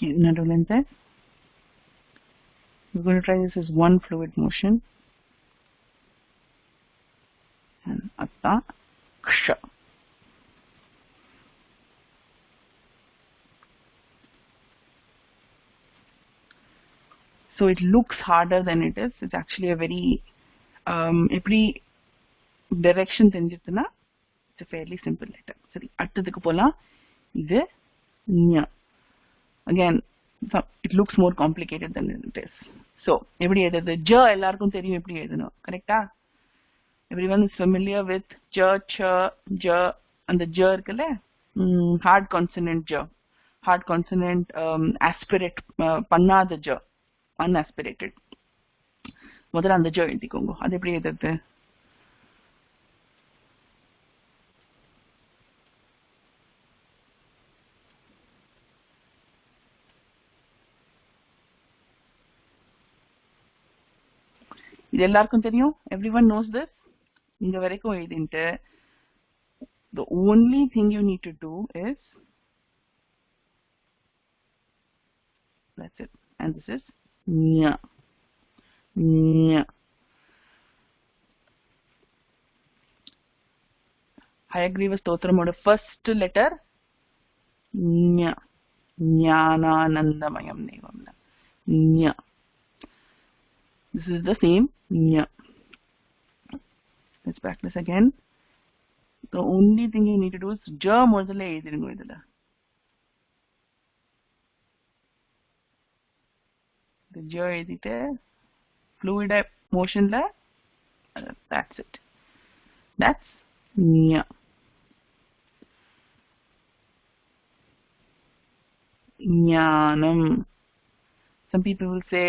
We're going to try this as one fluid motion. sh. So it looks harder than it is. It's actually a very every direction தெரிஞ்சிருச்சுன்னா it's a fairly simple letter. சரி, அடுத்ததுக்கு போலாம். இது ஞ. Again, it looks more complicated than it is. So எப்படி எழுதுறது? ஜ எல்லாருக்கும் தெரியும் எப்படி எழுதணும், கரெக்டா? Everyone is familiar with j, ch, j, and the j இருக்குல்ல, hard consonant j, hard consonant aspirate பண்ணாத j, unaspirated. முதல்ல அந்த j எழுதிக்கோங்க. அது எப்படி எழுதுறது? இது எல்லாருக்கும் தெரியும். Everyone knows this. இங்க வரைக்கும் எழுதிட்டு the only thing you need to do is, that's it, and this is nya, nya. Hayagriva Stotramoda first letter nya, jnananandamayam nevamna, nya. This is the same nya. Let's practice again. The only thing you need to do is j முதல்ல எழுதிருங்க. இதுல the j எழுதிட்டு fluid motionல, that's it. That's nya. Jnanam. Some people will say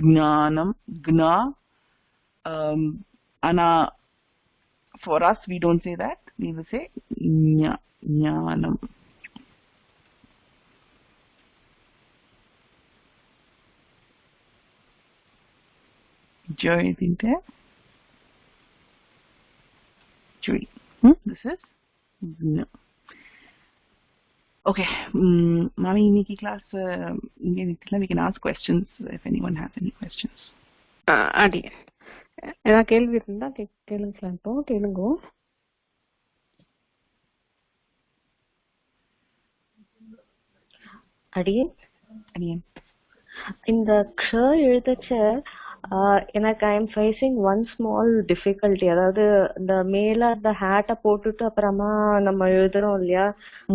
gnanam, gna. Ana, for us we don't say that. We will say nya, jnanam. Joy dinte. Joy. This is no. Okay, Mami, Niki class, we can ask questions if anyone has any questions. Adi, ஏதாவது கேள்வி இருந்தா கேளுங்களா? இப்போ கேளுங்க. அடியேன் இந்த க்ஷ எழுதச்ச எனக்கு I am facing one small difficulty. அதாவது இந்த மேல அந்த ஹேட்டை போட்டுட்டு அப்புறமா நம்ம எழுதுறோம் இல்லையா,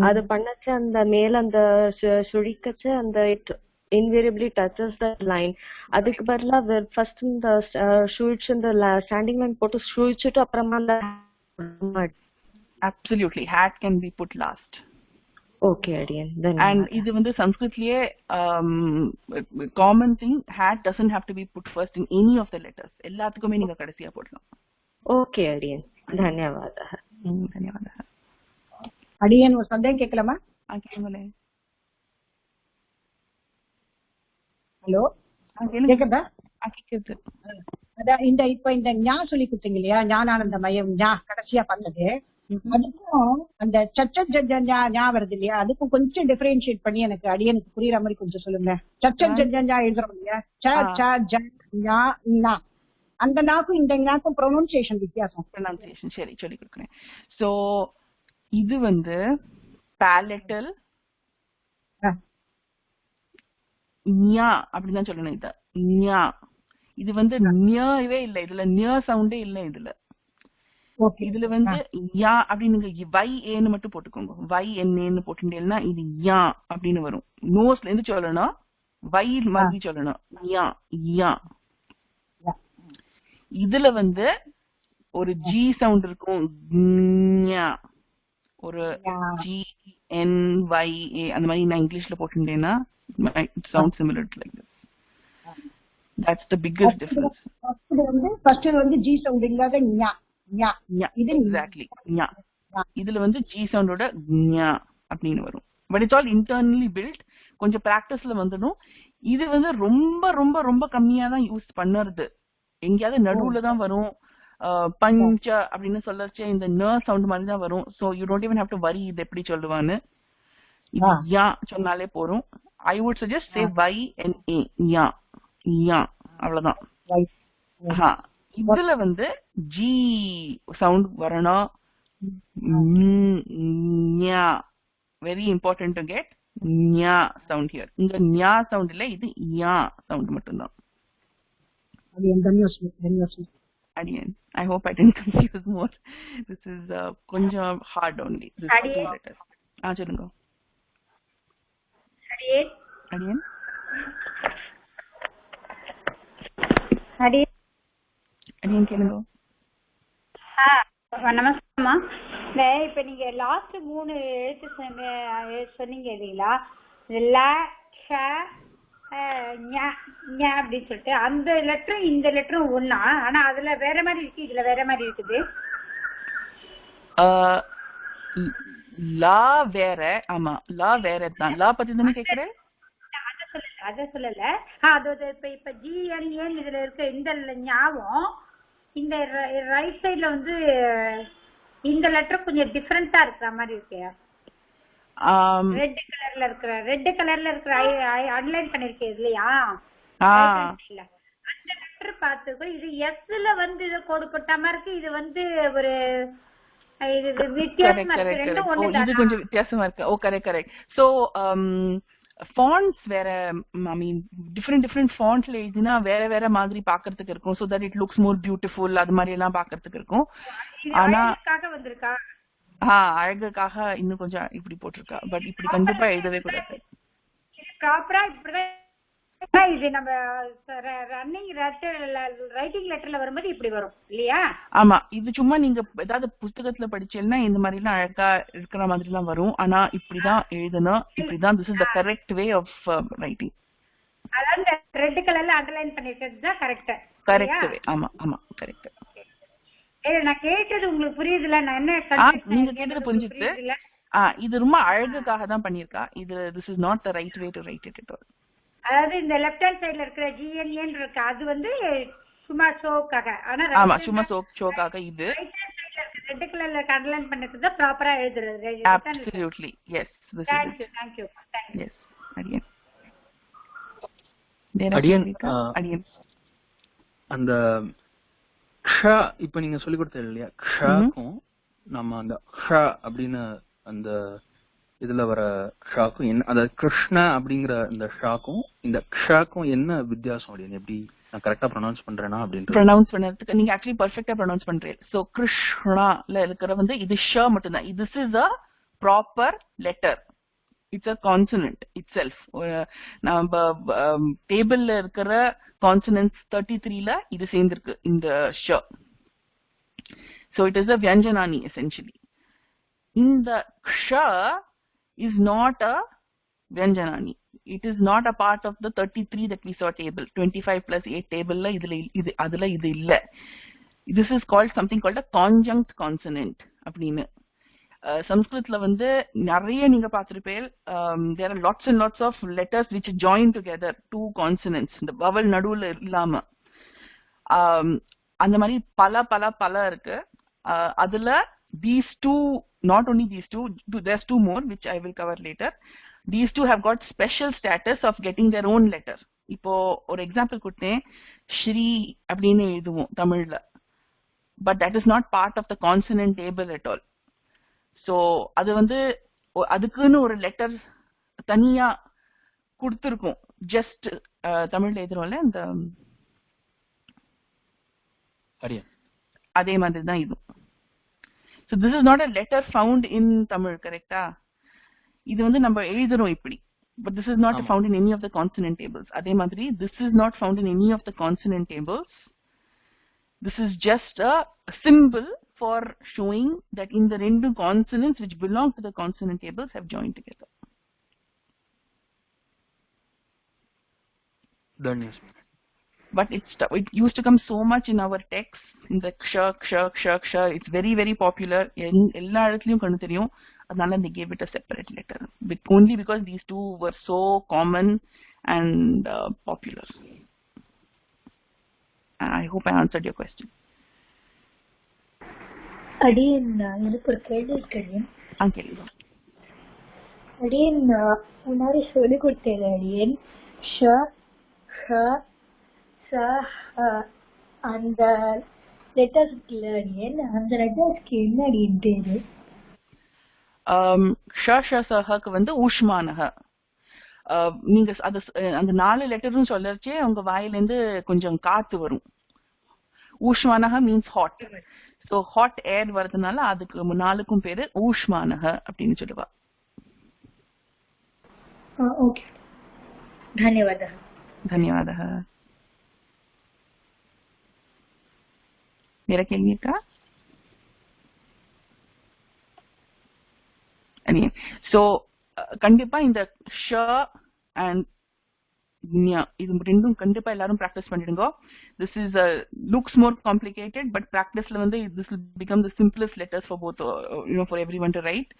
அது பண்ணச்ச அந்த மேல அந்த சுழிக்கச்ச அந்த it invariably touches that line. அதுக்கு பதிலா ஃபர்ஸ்ட் இந்த சுழிச்சு இந்த ஸ்டாண்டிங் லைன் போட்டு சுழிச்சுட்டு அப்புறமா அந்த absolutely hat can be put last. Okay, Adiyan. And இது வந்து சம்ஸ்கிருத்லயே common thing, hat doesn't have to be put first in any of the letters. எல்லாத்துக்குமே நீங்க கடைசியா போடலாம். Okay, Adiyan. धन्यवादः. धन्यवादः. அடியன் ஒரு சந்தேகம் கேட்கலாமா? கேளுங்களே. ஹலோ, கேக்குதா? கேக்குது. அதான் இப்ப இந்த ஞா சொல்லி கொடுத்தீங்க இல்லையா, ஞானானந்தமயம் ஞா கடைசியா பண்ணது, அதுக்கும் அந்த ஞா வருது இல்லையா, அதுக்கும் கொஞ்சம் டிஃபரன்ஷியேட் பண்ணி எனக்கு அடியனுக்கு புரியுற மாதிரி கொஞ்சம் சொல்லுங்க. ஞா எழுதுறோம் இல்லையா, அந்த நாக்கும் இந்த நாக்கும் ப்ரொனன்சியேஷன் வித்தியாசம். ப்ரொனன்சியேஷன் சரி சொல்லி கொடுக்குறேன். சோ இது வந்து பேலட்டல் ஞா அப்படிதான் சொல்லணும். இது ஞா, இது வந்து ஞவே இல்ல, இதுல ஞ சவுண்டே இல்ல. இதுல வந்து யா அப்படின்னு நீங்க வை ஏன்னு மட்டும் போட்டுக்கோங்க. வை என்னன்னு போட்டுட்டேன்னா இது யா அப்படின்னு வரும். நோஸ்ல இருந்து சொல்லணும், வை மாதிரி சொல்லணும், யா யா. இதுல வந்து ஒரு ஜி சவுண்ட் இருக்கும், ஒரு ஜி என் வை ஏ அந்த மாதிரி நான் இங்கிலீஷ்ல போட்டுட்டேன்னா it sounds similar to like this. That's the biggest difference. First வந்து ஜி சவுண்ட் இல்லாத ஞா ஞா, இது எக்ஸாக்ட்லி ஞா. இதுல வந்து ஜி சவுண்டோட ஞா அப்படின்னு வரும். But it's all internally built. கொஞ்சம் பிராக்டிஸ்ல வந்துடும். இது வந்து ரொம்ப ரொம்ப ரொம்ப கம்மியா தான் யூஸ் பண்ணுறது. எங்கேயாவது நடுவுல தான் வரும். பஞ்ச அப்படின்னு சொல்லச்சே இந்த ந சவுண்ட் மாதிரி தான் வரும். So you don't even have to worry இது எப்படி சொல்லுவான்னு. இது யா சொன்னாலே போறோம். I would suggest say Y and A, யா யா, அவ்வளவுதான். இதுல வந்து ஜி சவுண்ட் வரணும். வெரி இம்பார்ட்டன்ட் டு கெட் ஞா சவுண்ட் ஹியர். இங்க ஞா சவுண்ட் இல்ல, இது யா சவுண்ட் மட்டும்தான். Adiyan, I hope I didn't confuse more. This is கொஞ்சம் hard only. This two letters. சொல்லுங்க. Adiyan. Adiyan. Adiyan. Adiyan கேளுங்க. நமஸ்காரம்மா. இப்ப நீங்க லாஸ்ட் 3 எழுத்து சொன்னீங்க இல்லைங்களா, ல ஷ ஞ அப்படின்னு சொல்லிட்டு அந்த லெட்டரும் இந்த லெட்டரும் ஒண்ணா, ஆனா அதுல வேற மாதிரி இருக்கு, இதுல வேற மாதிரி இருக்குது. லா வேற. ஆமா, லா வேற தான். லா பத்தி தானே கேக்குறேன். அத சொல்லல. அது இப்ப ஜிஎன்ஏன் இதுல இருக்க இந்த ஞாபகம் இந்த ரைட் சைடுல வந்து இந்த லெட்டர் கொஞ்சம் டிஃபரெண்டா இருக்கிற மாதிரி இருக்கு. ரெட் கலர்ல இருக்கிற அன்லைன் பண்ணிருக்கேன் இல்லையா, அந்த லெட்டர் பார்த்துக்கோ. இது எஸ்ல வந்து இது கோடு போட்ட மாதிரி இருக்கு, இது வந்து ஒரு வித்தியாசமா இருக்கு. ரெண்டும் ஒண்ணு. இது கொஞ்சம் வித்தியாசமா இருக்கு. ஓ கரெக்ட் கரெக்ட். சோ fonts வேற, I mean different fontsல எழுதினா வேற வேற மாதிரி பார்க்கிறதுக்கு இருக்கும். so that it looks more beautiful. அது மாதிரி எல்லாம் பார்க்கிறதுக்கு இருக்கும். ஆனா வந்திருக்கா அழகுக்காக இன்னும் கொஞ்சம் இப்படி போட்டிருக்கா. பட் இப்படி கண்டிப்பா எழுதவே கூடாது. ப்ராப்பரா இப்படிதான் இது நம்ம ரன்னிங் ரைட்டிங் லெட்டர்ல வரும்போது இப்படி வரும் இல்லையா? ஆமா, இது சும்மா நீங்க ஏதாவது புத்தகத்துல படிச்சீங்கன்னா இந்த மாதிரி எல்லாம் அழகா இருக்கிற மாதிரி எல்லாம் வரும். ஆனா இப்படிதான் எழுதணும், இப்படிதான். this is the correct way of writing. அதாவது ரெட் கலர்ல அண்டர்லைன் பண்ணிருக்கிறது தான் கரெக்ட். Correct way. ஆமா ஆமா கரெக்ட். நான் கேட்டது உங்களுக்கு புரியுதுல? நான் என்ன நீங்க கேட்டது புரிஞ்சுது. இது ரொம்ப அழகுக்காக தான் பண்ணிருக்கா. இது this is not the right way to write it at all. அதாவது இந்த லெஃப்ட் ஹேண்ட் சைடுல இருக்கிற ஜிஎன்ஏன் இருக்கு, அது வந்து சும்மா ஷோக்காக. ஆமா, சும்மா ஷோக்காக. இது ரைட் ஹேண்ட் சைடுல இருக்க ரெட் கலர்ல அண்டர்லைன் பண்ணிருக்கிறது ப்ராப்பரா எழுதுறது. Absolutely yes. Thank you. Yes. Adiyan. Adiyan. அந்த க்ஷ இப்ப நீங்க சொல்லி கொடுத்தது இல்லையா, க்ஷக்கும் நம்ம அந்த க்ஷ அப்படின்னு அந்த இதுல வர ஷாக்கும் என்ன, அதாவது கிருஷ்ண அப்படிங்கிற இந்த ஷாக்கும் இந்த க்ஷாக்கும் என்ன வித்தியாசம் அப்படின்னு எப்படி நான் கரெக்டா ப்ரொனவுன்ஸ் பண்றேனா அப்படின்னு ப்ரொனவுன்ஸ் பண்றதுக்கு நீங்க ஆக்சுவலி பெர்ஃபெக்ட்டா ப்ரொனவுன்ஸ் பண்றீங்க. சோ கிருஷ்ணால இருக்கிற வந்து இது ஷ மட்டும் தான். this is a proper letter. it's a consonant itself. நம்ம டேபிள்ல இருக்கிற consonants 33ல இது சேர்ந்திருக்கு இந்த ஷ. so it is a vyanjanani essentially. இந்த க்ஷ is not a vyanjanani. it is not a part of the 33 that we saw table. 25 plus 8 table la adula idu illa. this is called something called a conjunct consonant அப்படினு. சம்ஸ்கிருத்ல வந்து நிறைய நீங்க பார்த்திருப்பீங்க. there are lots and lots of letters which join together, two consonants, the vowel நடுவுல இல்லாம. அந்த மாதிரி பல இருக்கு. அதுல these two, not only these two, there's two more which I will cover later. These two have got special status of getting their own letter. இப்போ ஒரு எக்ஸாம்பிள் கொடுத்தேன், ஸ்ரீ அப்படின்னு எழுதுவோம் தமிழ்ல. but that is not part of the consonant table at all. so அது வந்து அதுக்குன்னு ஒரு லெட்டர் தனியா கொடுத்திருக்கும். ஜஸ்ட் தமிழ்ல எழுதுறோம்ல அந்த அதே மாதிரி தான் இது. so this is not a letter found in Tamil, correct? இது வந்து நம்ம எழுதுறோம் இப்படி, but this is not found in any of the consonant tables. அதே மாதிரி this is not found in any of the consonant tables. this is just a symbol for showing that in the rendu consonants which belong to the consonant tables have joined together. But it used to come so much in our text, in the ksha. It's very very popular. எல்லா இடத்துலயும் கண்டு தெரியும். அதனால they gave it a separate letter, only because these two were so common and popular. I hope I answered your question. அடியன், எனக்கு ஒரு கேள்வி இருக்கு. கேள்வி. அடியன் முன்னாடி சொல்லி கொடுத்தேன் அடியன் ஷ ஷ ச அந்த லெட்டர்ஸ் இருக்குல்ல அடியேன், அந்த லெட்டர்ஸ்க்கு என்ன அடியேன் பேரு? ஷ வந்து ஊஷ்மானக. நீங்க அது அந்த 4 லெட்டரும் சொல்லச்சே உங்க வாயிலேருந்து கொஞ்சம் காத்து வரும். ஊஷ்மானக means hot. So hot air வர்றதுனால அதுக்கு 4க்கும் பேரு ஊஷ்மானக அப்படின்னு சொல்லுவா. ஓகே, ಧನ್ಯವಾದ. ಧನ್ಯವಾದ. வேற கேள்வி இருக்கா? ஸோ கண்டிப்பா இந்த ஷ அண்ட் இது ரெண்டும் கண்டிப்பா எல்லாரும் பிராக்டிஸ் பண்ணிடுங்க. This is looks more complicated, but பிராக்டிஸ்ல வந்து this will become the simplest letters for both for every one to write.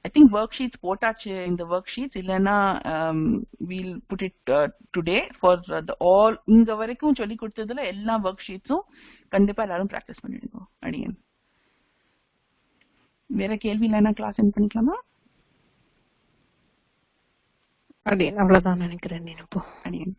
I think work sheets போட்டாச்சு இந்த ஒர்க் ஷீட்ஸ், இல்லைன்னா we'll put it today for the all. இங்க வரைக்கும் சொல்லி கொடுத்ததுல எல்லா ஒர்க் ஷீட்ஸும் கண்டிப்பா எல்லாரும் பிராக்டிஸ் பண்ணிடுங்க அடியன். வேற கேள்வி இல்லைன்னா கிளாஸ் எண்ட் பண்ணிக்கலாமா? அடியன் அவ்வளவுதான் நினைக்கிறேன். நீ இப்போ அடியன்